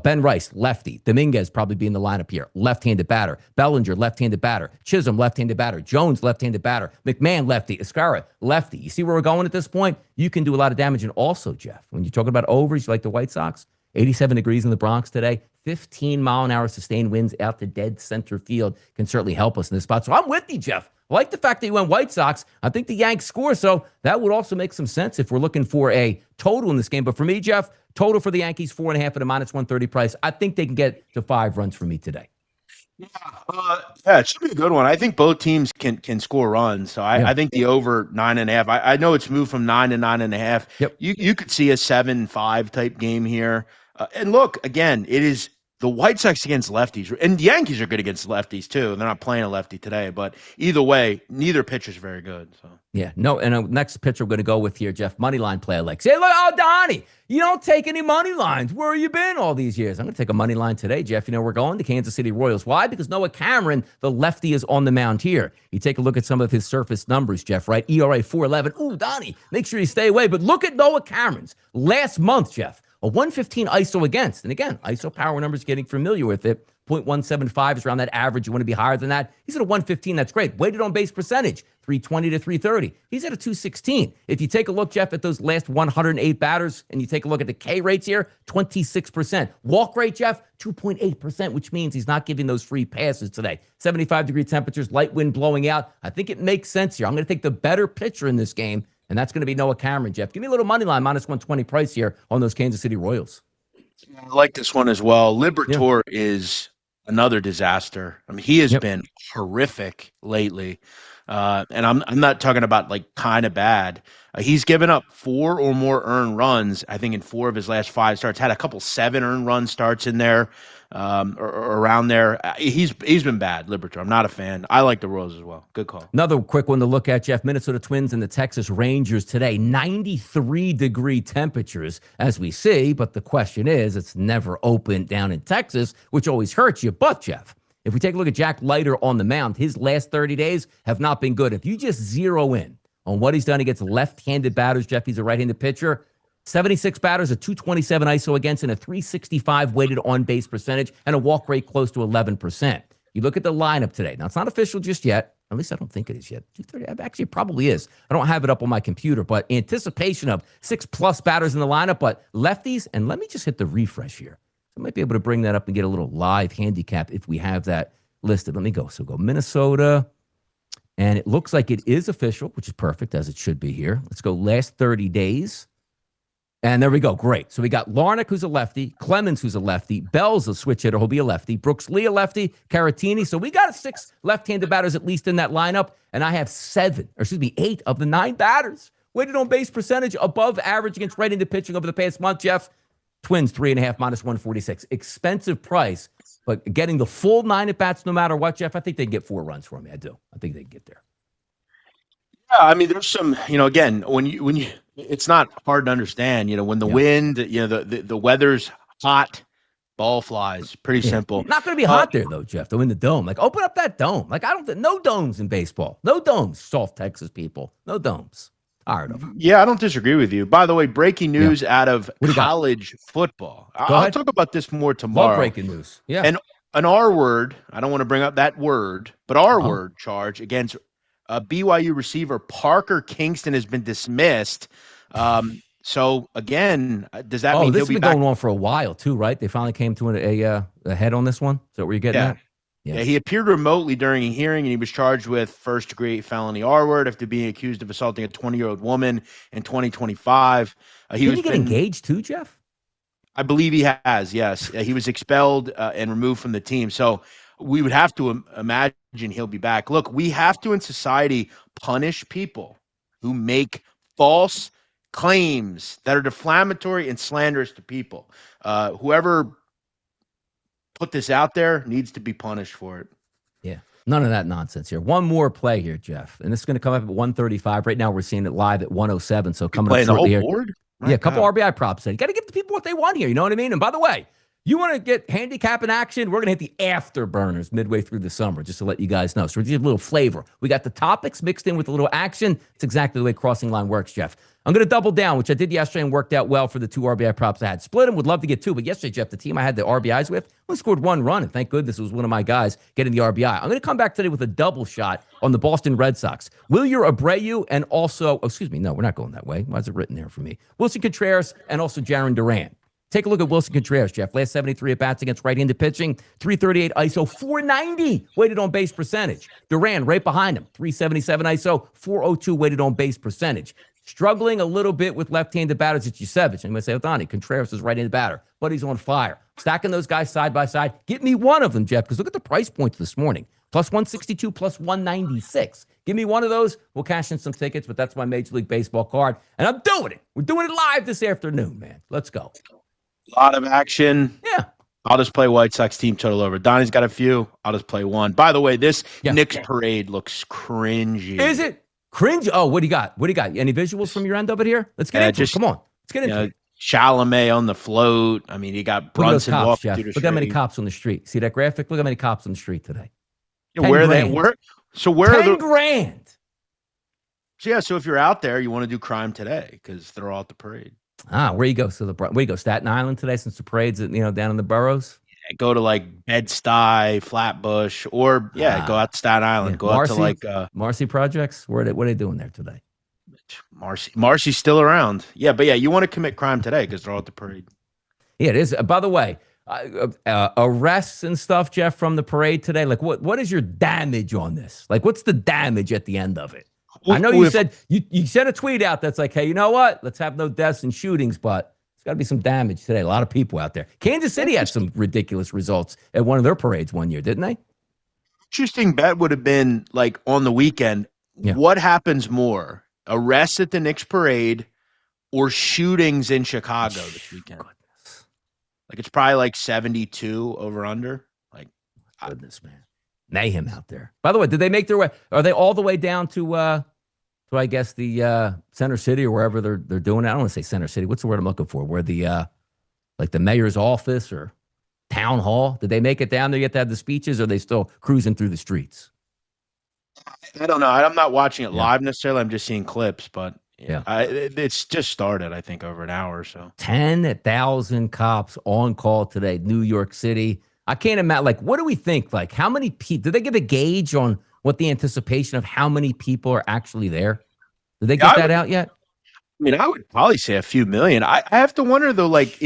Ben Rice, lefty. Dominguez probably be in the lineup here. Left-handed batter. Bellinger, left-handed batter. Chisholm, left-handed batter. Jones, left-handed batter. McMahon, lefty. Escara, lefty. You see where we're going at this point? You can do a lot of damage. And also, Jeff, when you're talking about overs, like the White Sox, 87 degrees in the Bronx today. 15-mile-an-hour sustained winds out to dead center field can certainly help us in this spot. So I'm with you, Jeff. I like the fact that you went White Sox. I think the Yanks score, so that would also make some sense if we're looking for a total in this game. But for me, Jeff, total for the Yankees, 4.5 at a -130 price. I think they can get to 5 runs for me today. Yeah, it should be a good one. I think both teams can score runs. So I think the over 9.5. I know it's moved from 9 to 9.5. Yep. You could see a 7-5 type game here. And look, again, it is the White Sox against lefties, and the Yankees are good against lefties too. They're not playing a lefty today, but either way, neither pitcher's very good. So yeah, no. And next pitcher we're going to go with here, Jeff, money line play. Like, say, look, Donnie, you don't take any money lines. Where have you been all these years? I'm going to take a money line today, Jeff. You know, we're going to Kansas City Royals. Why? Because Noah Cameron, the lefty, is on the mound here. You take a look at some of his surface numbers, Jeff, right? ERA 4.11. Ooh, Donnie, make sure you stay away. But look at Noah Cameron's last month, Jeff. A 115 ISO against. And again, ISO power numbers, getting familiar with it. 0.175 is around that average. You want to be higher than that. He's at a 115. That's great. Weighted on base percentage, 320 to 330. He's at a 216. If you take a look, Jeff, at those last 108 batters, and you take a look at the K rates here, 26%. Walk rate, Jeff, 2.8%, which means he's not giving those free passes today. 75-degree temperatures, light wind blowing out. I think it makes sense here. I'm going to take the better pitcher in this game, and that's going to be Noah Cameron, Jeff. Give me a little money line, -120 price here on those Kansas City Royals. I like this one as well. Liberatore is another disaster. I mean, he has been horrific lately. And I'm not talking about like kind of bad. He's given up 4 or more earned runs, I think, in 4 of his last 5 starts. Had a couple 7 earned run starts in there, or around there. He's been bad, Liberatore. I'm not a fan. I like the Royals as well. Good call. Another quick one to look at, Jeff. Minnesota Twins and the Texas Rangers today. 93-degree temperatures, as we see. But the question is, it's never open down in Texas, which always hurts you. But, Jeff, if we take a look at Jack Leiter on the mound, his last 30 days have not been good. If you just zero in on what he's done against left-handed batters, Jeff, he's a right-handed pitcher. 76 batters, a 227 ISO against, and a 365 weighted on-base percentage, and a walk rate close to 11%. You look at the lineup today. Now, it's not official just yet. At least I don't think it is yet. 230, actually, it probably is. I don't have it up on my computer, but anticipation of 6+ batters in the lineup, but lefties, and let me just hit the refresh here. I might be able to bring that up and get a little live handicap if we have that listed. Let me go. So go Minnesota. And it looks like it is official, which is perfect, as it should be here. Let's go last 30 days. And there we go. Great. So we got Larnach, who's a lefty, Clemens, who's a lefty, Bell's a switch hitter, he'll be a lefty, Brooks Lee, a lefty, Caratini. So we got 6 left-handed batters at least in that lineup. And I have 8 of the 9 batters weighted on base percentage above average against right-handed pitching over the past month, Jeff. Twins 3.5 -146. Expensive price, but getting the full 9 at bats no matter what, Jeff, I think they can get 4 runs for me. I do. I think they can get there. Yeah, I mean, there's some, again, when you, it's not hard to understand, when the wind, the weather's hot, ball flies. Pretty simple. Not going to be hot there though, Jeff. Though in the dome, like open up that dome. Like no domes in baseball. No domes, South Texas people. No domes. Yeah, I don't disagree with you. By the way, breaking news out of college football. I'll talk about this more tomorrow. Love breaking news. Yeah. And an R word, I don't want to bring up that word, but R word charge against BYU receiver Parker Kingston has been dismissed. So again, does that mean this he'll has been going on for a while too, right? They finally came to a head on this one. Is that where you're getting at? Yeah, he appeared remotely during a hearing, and he was charged with first-degree felony R-word after being accused of assaulting a 20-year-old woman in 2025. Didn't he get engaged too, Jeff? I believe he has, yes. He was expelled and removed from the team. So we would have to imagine he'll be back. Look, we have to, in society, punish people who make false claims that are defamatory and slanderous to people. Whoever put this out there needs to be punished for it. Yeah, none of that nonsense here. One more play here, Jeff, and this is going to come up at 135. Right now, we're seeing it live at 107. So coming up shortly here. Board? Yeah, a couple RBI props. You got to give the people what they want here. You know what I mean? And by the way, you want to get handicap in action? We're going to hit the afterburners midway through the summer, just to let you guys know. So we're just a little flavor. We got the topics mixed in with a little action. It's exactly the way Crossing Line works, Jeff. I'm going to double down, which I did yesterday and worked out well for the 2 RBI props I had. Split them, would love to get 2. But yesterday, Jeff, the team I had the RBIs with only scored 1 run. And thank goodness it was one of my guys getting the RBI. I'm going to come back today with a double shot on the Boston Red Sox. Wilyer Abreu and also, no, we're not going that way. Why is it written there for me? Wilson Contreras and also Jarren Duran. Take a look at Wilson Contreras, Jeff. Last 73 at-bats against right-handed pitching, 338 ISO, 490 weighted on base percentage. Duran right behind him, 377 ISO, 402 weighted on base percentage. Struggling a little bit with left-handed batters at Yusevich. I'm going to say, Donnie, Contreras is right-handed batter, but he's on fire. Stacking those guys side by side. Get me one of them, Jeff, because look at the price points this morning. Plus 162, plus 196. Give me one of those. We'll cash in some tickets, but that's my Major League Baseball card. And I'm doing it. We're doing it live this afternoon, man. Let's go. A lot of action. Yeah. I'll just play White Sox team total over. Donnie's got a few. I'll just play one. By the way, this Knicks parade looks cringy. Is it? Cringe? Oh, what do you got? What do you got? Any visuals from your end of it here? Let's get into it. Come on. Let's get into it. Chalamet on the float. I mean, you got Brunson walking through the street. Look how many cops on the street. See that graphic? Look how many cops on the street today. Yeah, where are they? Where are the $10,000? So yeah, so if you're out there, you want to do crime today because they're all at the parade. Where you go? So where you go? Staten Island today, since the parade's down in the boroughs. Yeah, go to like Bed-Stuy, Flatbush, or go out to Staten Island. Go out to like Marcy Projects. What are they doing there today? Marcy's still around. Yeah, but you want to commit crime today because they're all at the parade. Yeah, it is. By the way, arrests and stuff, Jeff, from the parade today. Like, what is your damage on this? Like, what's the damage at the end of it? I know you said you sent a tweet out that's like, hey, you know what? Let's have no deaths and shootings, but there's got to be some damage today. A lot of people out there. Kansas City had some ridiculous results at one of their parades one year, didn't they? Interesting bet would have been like on the weekend. Yeah. What happens more, arrests at the Knicks parade or shootings in Chicago this weekend? Goodness. Like it's probably like 72 over under. Like goodness, man. Mayhem out there. By the way, did they make their way? Are they all the way down to I guess the Center City or wherever they're doing it? I don't want to say Center City. What's the word I'm looking for? Where the like the mayor's office or town hall? Did they make it down there yet to have the speeches? Or are they still cruising through the streets? I don't know. I'm not watching it live necessarily. I'm just seeing clips, but it's just started. I think over an hour or so. 10,000 cops on call today, New York City. I can't imagine, like, what do we think? Like, how many people, did they give a gauge on what the anticipation of how many people are actually there? Did they get that out yet? I mean, I would probably say a few million. I have to wonder, though, like,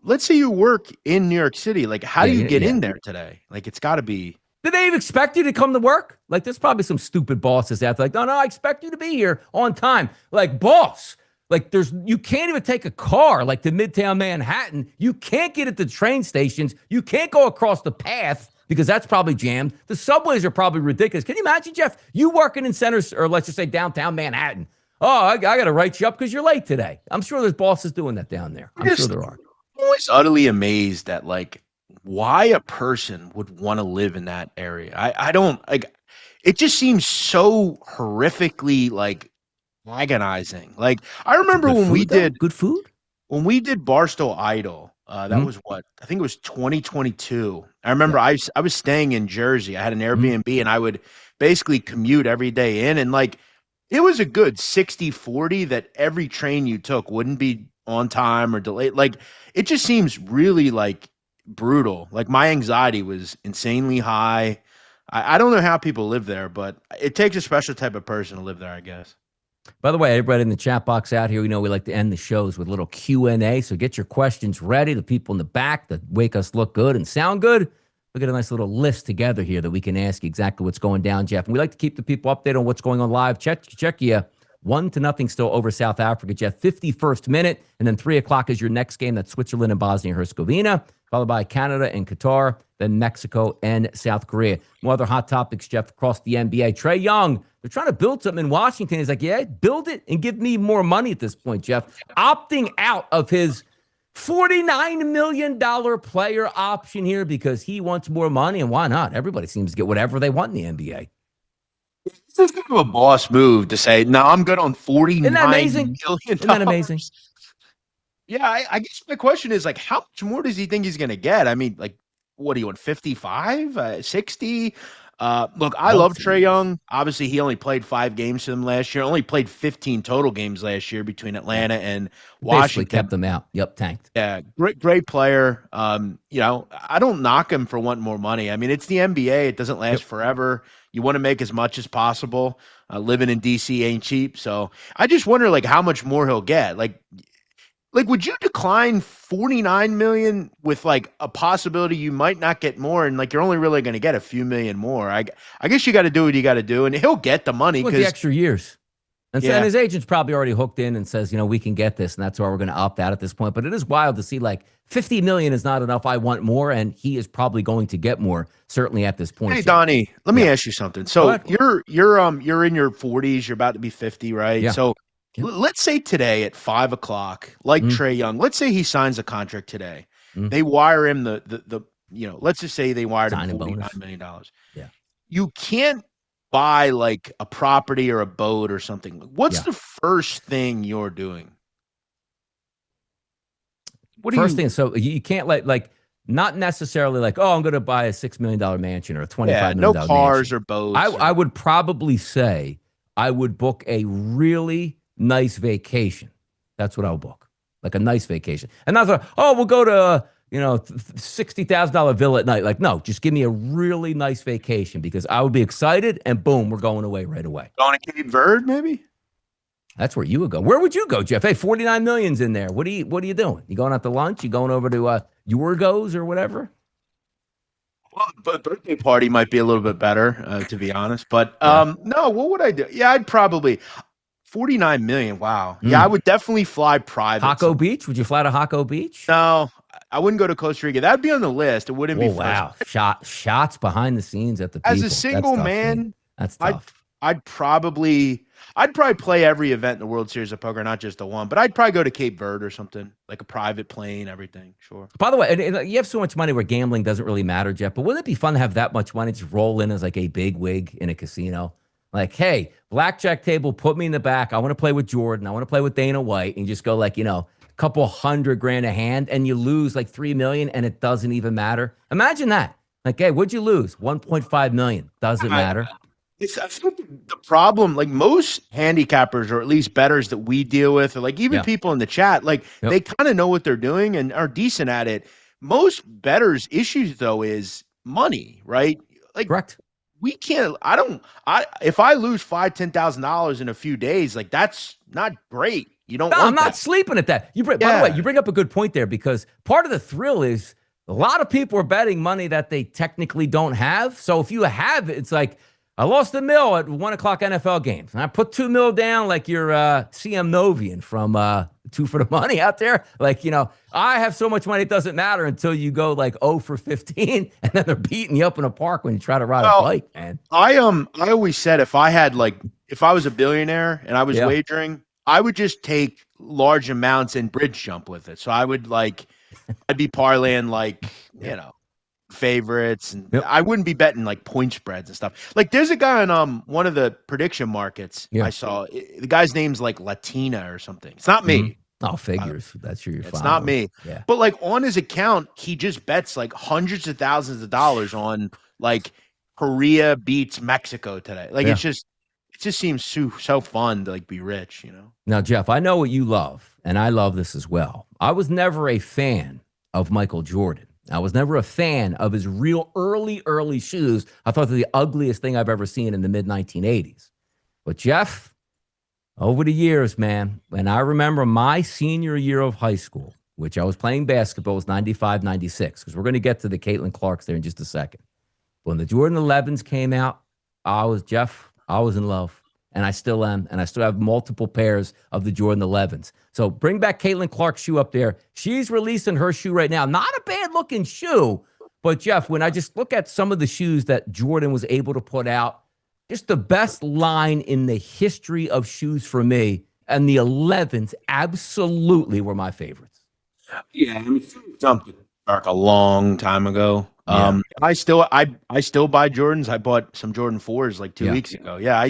let's say you work in New York City, like, how do you get in there today? Like, it's got to be. Did they even expect you to come to work? Like, there's probably some stupid bosses out there. Like, no, I expect you to be here on time. Like, boss. Like you can't even take a car like to Midtown Manhattan. You can't get at the train stations. You can't go across the path because that's probably jammed. The subways are probably ridiculous. Can you imagine, Jeff, you working in centers or let's just say downtown Manhattan? Oh, I got to write you up because you're late today. I'm sure there's bosses doing that down there. I'm sure there are. I'm always utterly amazed at like why a person would want to live in that area. I don't like. It just seems so horrifically like agonizing. Like I remember when we did good food when we did Barstool Idol. That was what I think it was 2022. I remember I was staying in Jersey. I had an Airbnb and I would basically commute every day in, and like it was a good 60-40 that every train you took wouldn't be on time or delayed. Like it just seems really like brutal. Like my anxiety was insanely high. I don't know how people live there, but it takes a special type of person to live there, I guess. By the way, everybody in the chat box out here, we know we like to end the shows with a little Q&A, so get your questions ready. The people in the back that make us look good and sound good, we'll get a nice little list together here that we can ask you exactly what's going down, Jeff. And we like to keep the people updated on what's going on live. Check you. 1-0 still over South Africa, Jeff. 51st minute, and then 3 o'clock is your next game. That's Switzerland and Bosnia-Herzegovina, followed by Canada and Qatar, then Mexico and South Korea. More other hot topics, Jeff, across the NBA. Trae Young, they're trying to build something in Washington. He's like, yeah, build it and give me more money at this point, Jeff. Opting out of his $49 million player option here because he wants more money, and why not? Everybody seems to get whatever they want in the NBA. This is kind of a boss move to say, no, I'm good on $49 Isn't that amazing? million. Isn't that amazing? Yeah, I guess my question is, like, how much more does he think he's going to get? I mean, like, what do you want, 55, 60? Look, I love Trae Young. Obviously, he only played 5 games for them last year. Only played 15 total games last year between Atlanta and Washington. Basically kept them out. Yep, tanked. Yeah, great player. You know, I don't knock him for wanting more money. I mean, it's the NBA. It doesn't last forever. You want to make as much as possible. Living in DC ain't cheap. So I just wonder, like, how much more he'll get. Like, would you decline $49 million with like a possibility you might not get more, and like you're only really going to get a few million more? I guess you got to do what you got to do, and he'll get the money because the extra years. And his agent's probably already hooked in and says, you know, we can get this, and that's why we're going to opt out at this point. But it is wild to see, like, $50 million is not enough. I want more, and he is probably going to get more, certainly at this point. Hey, Donnie, let me ask you something. So you're in your 40s, you're about to be 50, right? Yeah. So let's say today at 5 o'clock, like Trae Young, let's say he signs a contract today. They wire him the let's just say they wired him $49 million. Yeah. You can't buy like a property or a boat or something. What's the first thing you're doing? First thing, so you can't like not necessarily like, oh, I'm going to buy a $6 million mansion or a $25 million no cars mansion. or boats. I would probably say I would book a really nice vacation. That's what I'll book, like a nice vacation. And not like, oh, we'll go to $60,000 villa at night. Like, no, just give me a really nice vacation because I would be excited, and boom, we're going away right away. Going to Cape Verde, maybe? That's where you would go. Where would you go, Jeff? Hey, $49 million's in there. What are you doing? You going out to lunch? You going over to Yorgos or whatever? Well, but birthday party might be a little bit better, to be honest. But no, what would I do? Yeah, I'd probably $49 million. Wow. Yeah, I would definitely fly private. Hako Beach? Would you fly to Hako Beach? No, I wouldn't go to Costa Rica. That'd be on the list. It wouldn't be. Wow, shots behind the scenes at the people. As a single man, that's tough. I'd probably play every event in the World Series of Poker, not just the one. But I'd probably go to Cape Verde or something, like a private plane, everything. Sure. By the way, and you have so much money where gambling doesn't really matter, Jeff. But wouldn't it be fun to have that much money just roll in as like a big wig in a casino? Like, hey, blackjack table, put me in the back. I want to play with Jordan. I want to play with Dana White, and just go like, couple $100,000 a hand, and you lose like $3 million, and it doesn't even matter. Imagine that. Like, hey, what'd you lose? $1.5 million. Doesn't matter. I think the problem, like most handicappers, or at least bettors that we deal with, or like even people in the chat, like they kind of know what they're doing and are decent at it. Most bettors' issues though is money, right? Like, correct. We can't. If I lose $5,000-$10,000 in a few days, like that's not great. You don't. I'm not sleeping at that. By the way, you bring up a good point there, because part of the thrill is a lot of people are betting money that they technically don't have. So if you have it, it's like, I lost $1 million at 1 o'clock NFL games, and I put $2 million down, like your CM Novian from Two for the Money out there. Like, I have so much money, it doesn't matter until you go like 0 for 15, and then they're beating you up in a park when you try to ride a bike, man. I always said if I was a billionaire and I was wagering, I would just take large amounts and bridge jump with it. So I would I'd be parlaying favorites, and I wouldn't be betting like point spreads and stuff. Like there's a guy on one of the prediction markets I saw. The guy's name's like Latina or something. It's not me. Oh, figures. That's your. It's not me. Yeah. But like on his account, he just bets like hundreds of thousands of dollars on like Korea beats Mexico today. Like it just seems so fun to like be rich, Now, Jeff, I know what you love, and I love this as well. I was never a fan of Michael Jordan. I was never a fan of his real early shoes. I thought they're the ugliest thing I've ever seen in the mid-1980s. But Jeff, over the years, man, and I remember my senior year of high school, which I was playing basketball, was 95, 96, because we're going to get to the Caitlin Clarks there in just a second. When the Jordan 11s came out, I was in love. And I still am. And I still have multiple pairs of the Jordan 11s. So bring back Caitlin Clark's shoe up there. She's releasing her shoe right now. Not a bad-looking shoe. But, Jeff, when I just look at some of the shoes that Jordan was able to put out, just the best line in the history of shoes for me. And the 11s absolutely were my favorites. Yeah, I mean, jumped the shark a long time ago. Yeah. I still buy Jordans. I bought some Jordan 4s like 2 weeks ago. Yeah,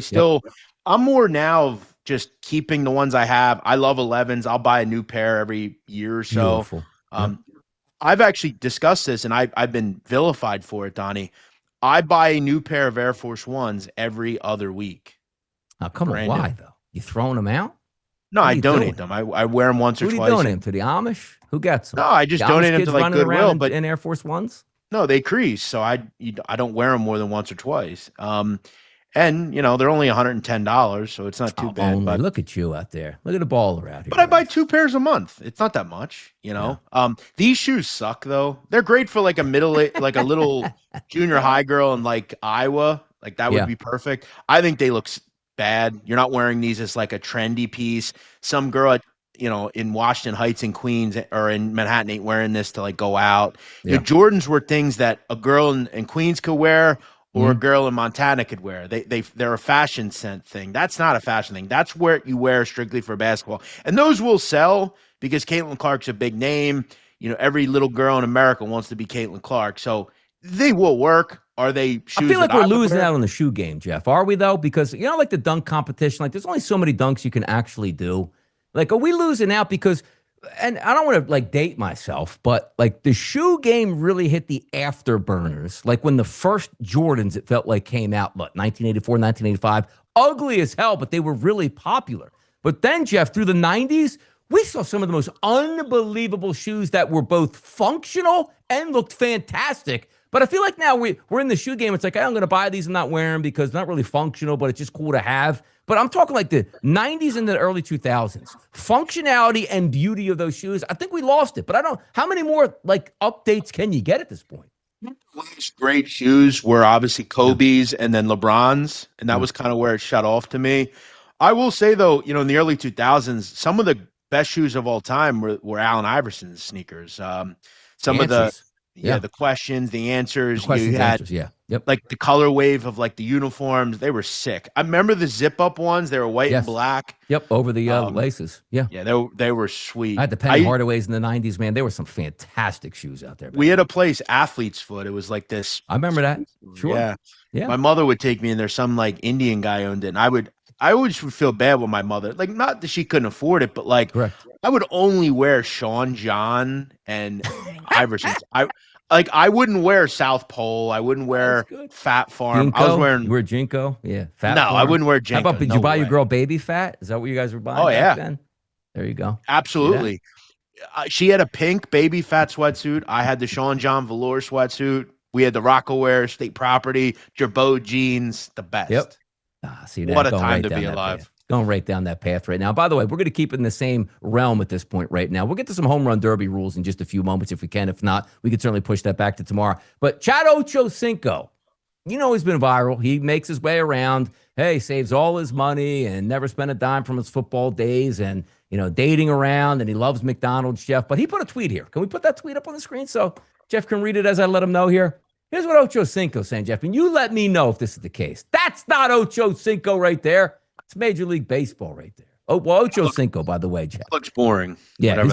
I'm more now of just keeping the ones I have. I love 11s. I'll buy a new pair every year or so. Beautiful. I've actually discussed this, and I've been vilified for it, Donnie. I buy a new pair of Air Force Ones every other week. Now, come on, why, though? You throwing them out? No, I donate them. I wear them once or twice. Who do you donate them to? The Amish? Who gets them? No, I just donate them to like Goodwill. But in Air Force Ones? No, they crease, so I don't wear them more than once or twice. And they're only $110, so it's not too bad. But look at you out there. Look at the baller out here. But I buy 2 pairs a month. It's not that much, Yeah. These shoes suck though. They're great for like a like a little junior high girl in like Iowa. Like that would be perfect. I think they look bad. You're not wearing these as like a trendy piece. Some girl at in Washington Heights in Queens or in Manhattan ain't wearing this to like go out. Yeah. Jordans were things that a girl in Queens could wear or a girl in Montana could wear. They're a fashion scent thing. That's not a fashion thing. That's where you wear strictly for basketball. And those will sell because Caitlin Clark's a big name. Every little girl in America wants to be Caitlin Clark. So they will work. Are they shoes? I feel like we're losing out on the shoe game, Jeff. Are we though? Because like the dunk competition, like there's only so many dunks you can actually do. Like, are we losing out because, and I don't want to like date myself, but like the shoe game really hit the afterburners. Like when the first Jordans, it felt like came out, 1984, 1985, ugly as hell, but they were really popular. But then, Jeff, through the 90s, we saw some of the most unbelievable shoes that were both functional and looked fantastic. But I feel like now we're in the shoe game. It's like, I'm going to buy these and not wear them because it's not really functional, but it's just cool to have. But I'm talking like the 90s and the early 2000s. Functionality and beauty of those shoes, I think we lost it. But how many more like updates can you get at this point? The last great shoes were obviously Kobe's and then LeBron's. And that was kind of where it shut off to me. I will say, though, in the early 2000s, some of the best shoes of all time were Allen Iverson's sneakers. Some of the questions, the answers. Like the color wave of like the uniforms, they were sick. I remember the zip up ones. They were white and black. Yep, over the laces. Yeah. Yeah, they were sweet. I had the Penny Hardaways in the 90s, man. There were some fantastic shoes out there. We had a place, Athlete's Foot. It was like this. I remember that. Sure. Yeah. My mother would take me in there. Some like Indian guy owned it. And I always would feel bad with my mother. Like, not that she couldn't afford it, but like, correct. I would only wear Sean John and Iverson's. I wouldn't wear South Pole. I wouldn't wear Fat Farm. Jinko? I was wearing. You wear Jinko? Yeah. Fat Farm. I wouldn't wear Jinko. How about, did you buy your girl Baby Fat? Is that what you guys were buying back then? There you go. Absolutely. She had a pink Baby Fat sweatsuit. I had the Sean John velour sweatsuit. We had the Rockaware State Property, Gerbeau jeans, the best. Yep. See that? What a time to be alive. Going right down that path right now. By the way, we're going to keep it in the same realm at this point right now. We'll get to some home run derby rules in just a few moments if we can. If not, we could certainly push that back to tomorrow. But Chad Ochocinco, he's been viral. He makes his way around. Hey, saves all his money and never spent a dime from his football days and, dating around, and he loves McDonald's, Jeff. But he put a tweet here. Can we put that tweet up on the screen so Jeff can read it as I let him know here? Here's what Ochocinco's saying, Jeff, and you let me know if this is the case. That's not Ochocinco right there. It's Major League Baseball right there. Oh, well, Ochocinco, by the way, Jeff. Looks boring. Yeah,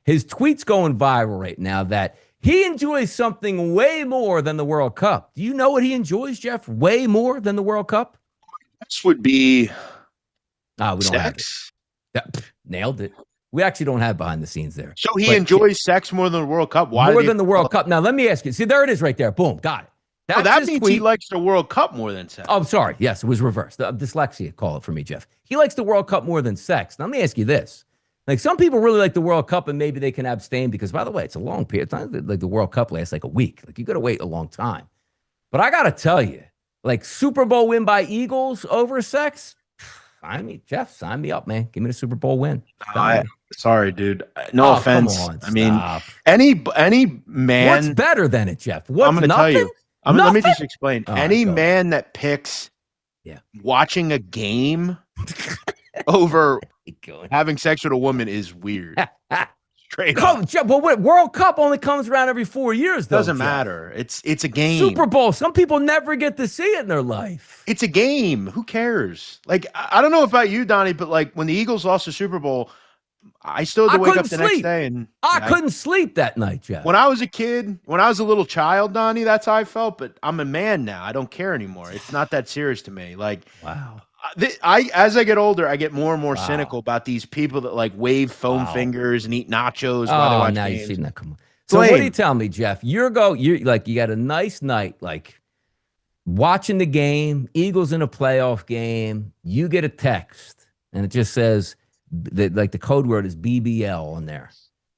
his tweet's going viral right now that he enjoys something way more than the World Cup. Do you know what he enjoys, Jeff? Way more than the World Cup? This would be we don't sex. Have it. Nailed it. We actually don't have behind the scenes there. So he enjoys sex more than the World Cup? Why more than the World Cup. Now, let me ask you. See, there it is right there. Boom. Got it. That means he likes the World Cup more than sex. Oh, sorry. Yes, it was reversed. Dyslexia, call it for me, Jeff. He likes the World Cup more than sex. Now, let me ask you this. Like, some people really like the World Cup and maybe they can abstain because, by the way, it's a long period. It's not like the World Cup lasts like a week. Like, you got to wait a long time. But I got to tell you, like, Super Bowl win by Eagles over sex? I mean, Jeff, sign me up, man. Give me the Super Bowl win. Sorry, dude. No offense. Come on, I mean, stop. any man. What's better than it, Jeff? What's I'm going to tell you. Let me just explain. All Any right, man that picks watching a game over having sex with a woman is weird. Straight up. Jeff, but World Cup only comes around every 4 years, though. Doesn't matter. It's a game. Super Bowl. Some people never get to see it in their life. It's a game. Who cares? Like, I don't know about you, Donnie, but like when the Eagles lost the Super Bowl, I still had to wake up the next day, and I couldn't sleep that night, Jeff. When I was a kid, when I was a little child, Donnie, that's how I felt. But I'm a man now. I don't care anymore. It's not that serious to me. Like, wow. As I get older, I get more and more cynical about these people that like wave foam fingers and eat nachos while they watch now games. you've seen that. Come on. So what do you tell me, Jeff? You got a nice night, like watching the game, Eagles in a playoff game. You get a text, and it just says that like the code word is BBL on there.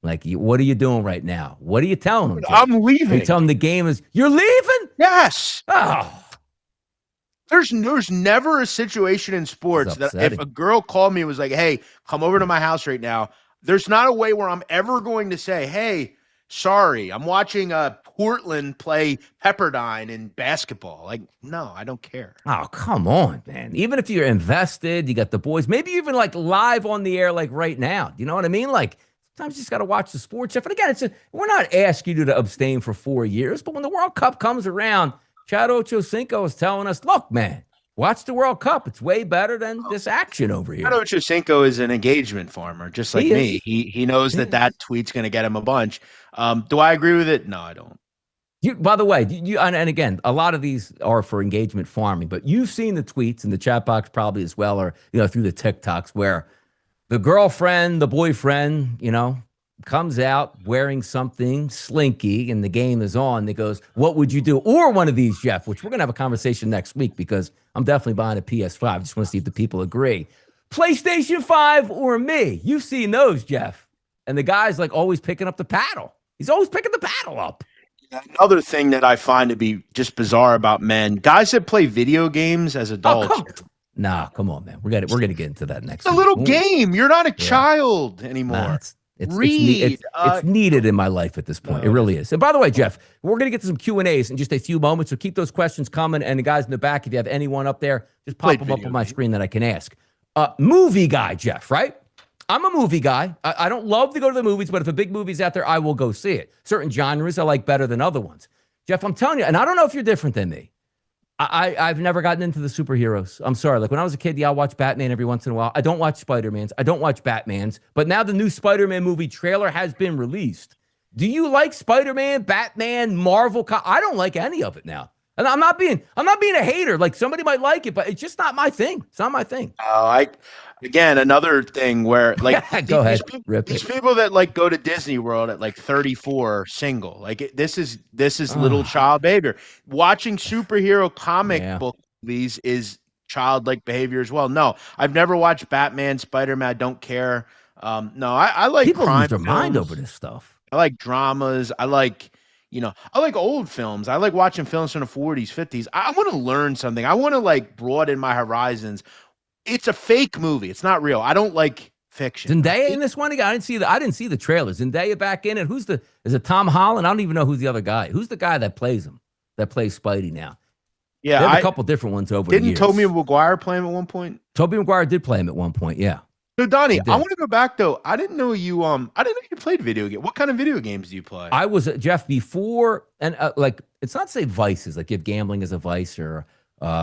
Like, what are you doing right now? What are you telling them, Jeff? I'm leaving. You tell them the game is. You're leaving? Yes. Oh. There's never a situation in sports that if a girl called me and was like, hey, come over to my house right now, there's not a way where I'm ever going to say, hey, sorry, I'm watching Portland play Pepperdine in basketball. Like, no, I don't care. Oh, come on, man. Even if you're invested, you got the boys, maybe even like live on the air like right now. You know what I mean? Like, sometimes you just got to watch the sports stuff. And again, we're not asking you to abstain for 4 years, but when the World Cup comes around, Chad Ochocinco is telling us, look, man, watch the World Cup. It's way better than this action over here. Chad Ochocinco is an engagement farmer, just like me. He knows that tweet's going to get him a bunch. Do I agree with it? No, I don't. By the way, and again, a lot of these are for engagement farming, but you've seen the tweets in the chat box probably as well, or through the TikToks where the girlfriend, the boyfriend, comes out wearing something slinky and the game is on. They goes, what would you do? Or one of these, Jeff, which we're going to have a conversation next week because I'm definitely buying a PS5. I just want to see if the people agree. PlayStation 5 or me? You've seen those, Jeff. And the guy's like always picking up the paddle. He's always picking the paddle up. Another thing that I find to be just bizarre about men, guys that play video games as adults. Come on, man. We're gonna get into that next. It's a little game. You're not a child anymore. It's needed in my life at this point. It really is. And by the way, Jeff, we're going to get to some Q&As in just a few moments, so keep those questions coming. And the guys in the back, if you have anyone up there, just pop them up on my screen that I can ask. Movie guy, Jeff, right? I'm a movie guy. I don't love to go to the movies, but if a big movie's out there, I will go see it. Certain genres I like better than other ones. Jeff, I'm telling you, and I don't know if you're different than me. I've never gotten into the superheroes. I'm sorry. Like when I was a kid, I'll watch Batman every once in a while. I don't watch Spider-Mans. I don't watch Batmans. But now the new Spider-Man movie trailer has been released. Do you like Spider-Man, Batman, Marvel? I don't like any of it now. And I'm not being a hater. Like somebody might like it, but it's just not my thing. It's not my thing. Again, another thing where like go ahead. These people that like go to Disney World at like 34 single, like this is little child behavior. Watching superhero comic book movies is childlike behavior as well. No, I've never watched Batman, Spider-Man. I don't care. No, I like people crime lose their films. mind over this stuff. I like dramas. I like old films. I like watching films from the 40s, 50s. I want to learn something. I want to like broaden my horizons. It's a fake movie. It's not real. I don't like fiction. Zendaya in this one again? I didn't see the trailer. Zendaya back in it. Is it Tom Holland? I don't even know who's the other guy. Who's the guy that plays him? That plays Spidey now? Yeah, they have a couple different ones over the years. Didn't Tobey Maguire play him at one point? Tobey Maguire did play him at one point. Yeah. So Donnie, I want to go back though. I didn't know you played video games. What kind of video games do you play? I was Jeff before, and like it's not to say vices, like you have gambling as a vice or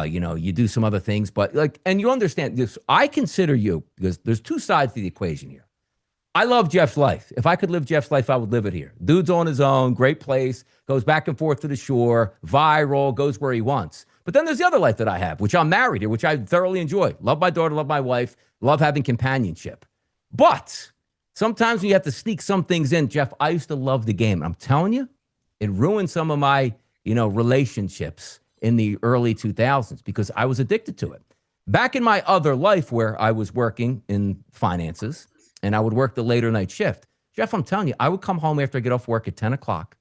you do some other things, but like, and you understand this. I consider you, because there's two sides to the equation here. I love Jeff's life. If I could live Jeff's life, I would live it here. Dude's on his own, great place, goes back and forth to the shore, viral, goes where he wants. But then there's the other life that I have, which I'm married here, which I thoroughly enjoy. Love my daughter, love my wife, love having companionship. But sometimes when you have to sneak some things in, Jeff, I used to love the game. I'm telling you, it ruined some of my, relationships in the early 2000s because I was addicted to it. Back in my other life where I was working in finances and I would work the later night shift, Jeff, I'm telling you, I would come home after I get off work at 10 o'clock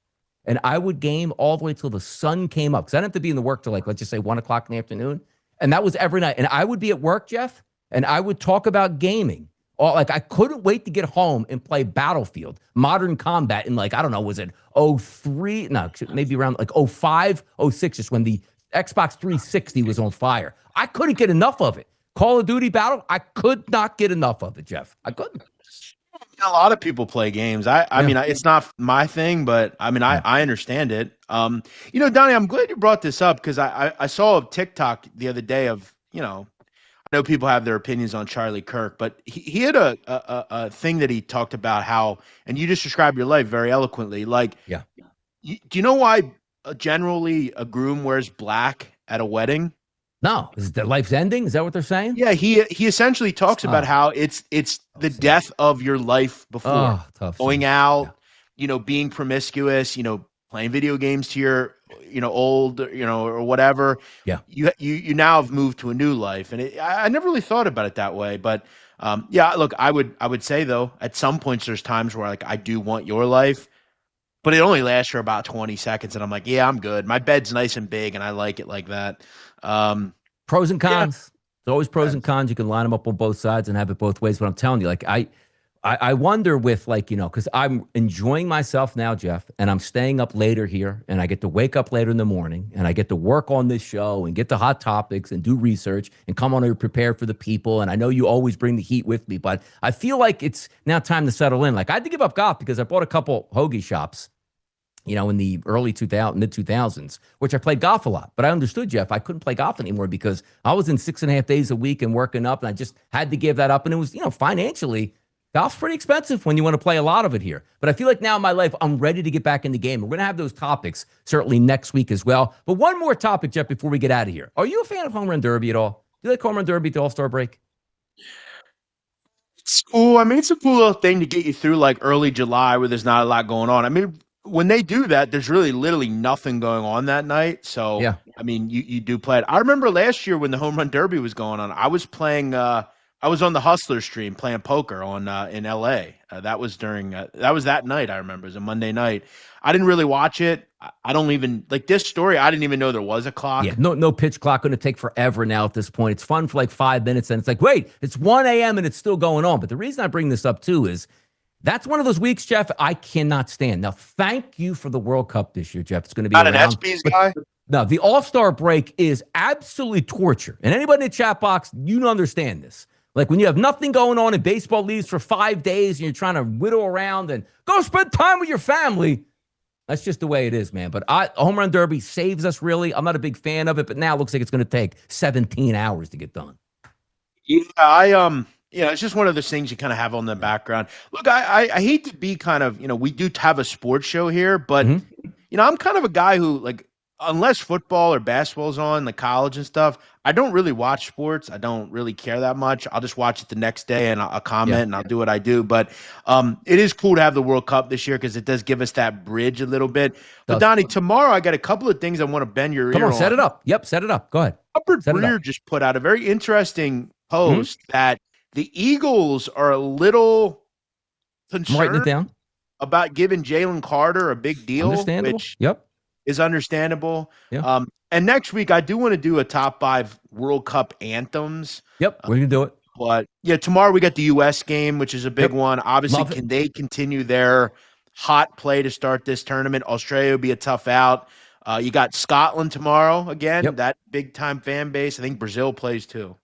and I would game all the way till the sun came up. Because I didn't have to be in the work till like, let's just say 1 o'clock in the afternoon. And that was every night. And I would be at work, Jeff, and I would talk about gaming Like I couldn't wait to get home and play Battlefield, Modern Combat in like, I don't know, was it '03? No, maybe around like '05, '06, just when the Xbox 360 was on fire. I couldn't get enough of it. Call of Duty Battle, I could not get enough of it, Jeff. I couldn't. A lot of people play games. I mean, it's not my thing, but I mean, I understand it. Donnie, I'm glad you brought this up because I saw a TikTok the other day of, I know people have their opinions on Charlie Kirk, but he had a thing that he talked about how, and you just described your life very eloquently. Like, do you know why generally a groom wears black at a wedding? No, is their life's ending? Is that what they're saying? Yeah, he essentially talks about how it's the death of your life before going out, being promiscuous, playing video games to your, old, or whatever. Yeah. You now have moved to a new life. And I never really thought about it that way. But look, I would say though, at some points there's times where like I do want your life, but it only lasts for about 20 seconds. And I'm like, yeah, I'm good. My bed's nice and big and I like it like that. Pros and cons. There's always pros and cons. You can line them up on both sides and have it both ways. But I'm telling you, like, I wonder with like, because I'm enjoying myself now, Jeff, and I'm staying up later here, and I get to wake up later in the morning, and I get to work on this show and get to hot topics and do research and come on here prepared for the people. And I know you always bring the heat with me, but I feel like it's now time to settle in. Like I had to give up golf because I bought a couple hoagie shops, in the early mid 2000s, which I played golf a lot. But I understood, Jeff, I couldn't play golf anymore because I was in 6.5 days a week and working up, and I just had to give that up. And it was, financially, golf's pretty expensive when you want to play a lot of it here. But I feel like now in my life, I'm ready to get back in the game. We're going to have those topics certainly next week as well. But one more topic, Jeff, before we get out of here. Are you a fan of Home Run Derby at all? Do you like Home Run Derby at the All-Star break? It's cool. I mean, it's a cool little thing to get you through like early July where there's not a lot going on. I mean, when they do that, there's really literally nothing going on that night. So, yeah. I mean, you do play it. I remember last year when the Home Run Derby was going on, I was playing I was on the Hustler stream playing poker on in LA. That was during that was that night, I remember. It was a Monday night. I didn't really watch it. I don't even like this story. I didn't even know there was a clock. Yeah, no pitch clock. Going to take forever now at this point. It's fun for like 5 minutes, and it's like, wait, it's 1 a.m. and it's still going on. But the reason I bring this up too is that's one of those weeks, Jeff, I cannot stand. Now, thank you for the World Cup this year, Jeff. It's going to be not an ESPYs guy. No, the All-Star break is absolutely torture. And anybody in the chat box, you understand this. Like when you have nothing going on in baseball leagues for 5 days and you're trying to whittle around and go spend time with your family. That's just the way it is, man. But Home Run Derby saves us, really. I'm not a big fan of it, but now it looks like it's going to take 17 hours to get done. Yeah, it's just one of those things you kind of have on the background. Look, I hate to be kind of, we do have a sports show here, but, I'm kind of a guy who, like, unless football or basketball's on, like college and stuff, I don't really watch sports. I don't really care that much. I'll just watch it the next day and I'll comment and I'll do what I do. But it is cool to have the World Cup this year because it does give us that bridge a little bit. But, Donnie, tomorrow I got a couple of things I want to bend your ear on. Set it up. Yep, set it up. Go ahead. Robert Breer just put out a very interesting post that the Eagles are a little concerned about giving Jalen Carter a big deal, which is understandable. Yeah. And next week, I do want to do a top 5 World Cup anthems. Yep, we're going to do it. But, yeah, tomorrow we got the U.S. game, which is a big one. Obviously, can they continue their hot play to start this tournament? Australia will be a tough out. You got Scotland tomorrow again, that big-time fan base. I think Brazil plays too.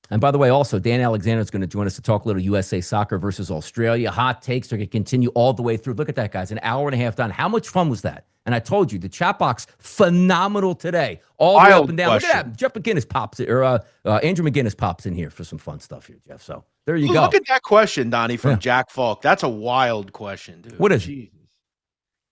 And by the way, also, Dan Alexander is going to join us to talk a little USA soccer versus Australia. Hot takes are going to continue all the way through. Look at that, guys. An hour and a half done. How much fun was that? And I told you, the chat box, phenomenal today. All the way up and down. Look at that. Jeff McGinnis pops in, or Andrew McGinnis pops in here for some fun stuff here, Jeff. So there you go. Look at that question, Donnie, from Jack Falk. That's a wild question, dude. What is it?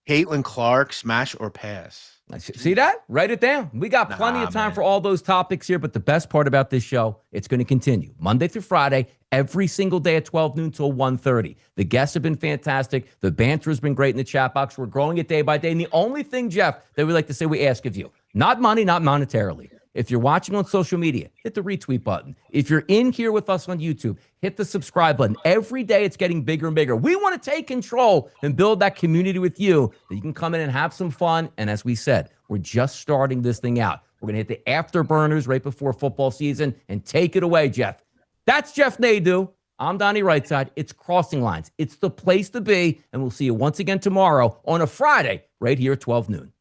Caitlin Clark, smash or pass? See that? Write it down. We got plenty of time for all those topics here, but the best part about this show, it's going to continue Monday through Friday, every single day at 12 noon till 1:30. The guests have been fantastic. The banter has been great in the chat box. We're growing it day by day. And the only thing, Jeff, that we like to say we ask of you, not money, not monetarily. If you're watching on social media, hit the retweet button. If you're in here with us on YouTube, hit the subscribe button. Every day it's getting bigger and bigger. We want to take control and build that community with you that you can come in and have some fun. And as we said, we're just starting this thing out. We're going to hit the afterburners right before football season and take it away, Jeff. That's Jeff Nadu. I'm Donnie Rightside. It's Crossing Lines. It's the place to be, and we'll see you once again tomorrow on a Friday right here at 12 noon.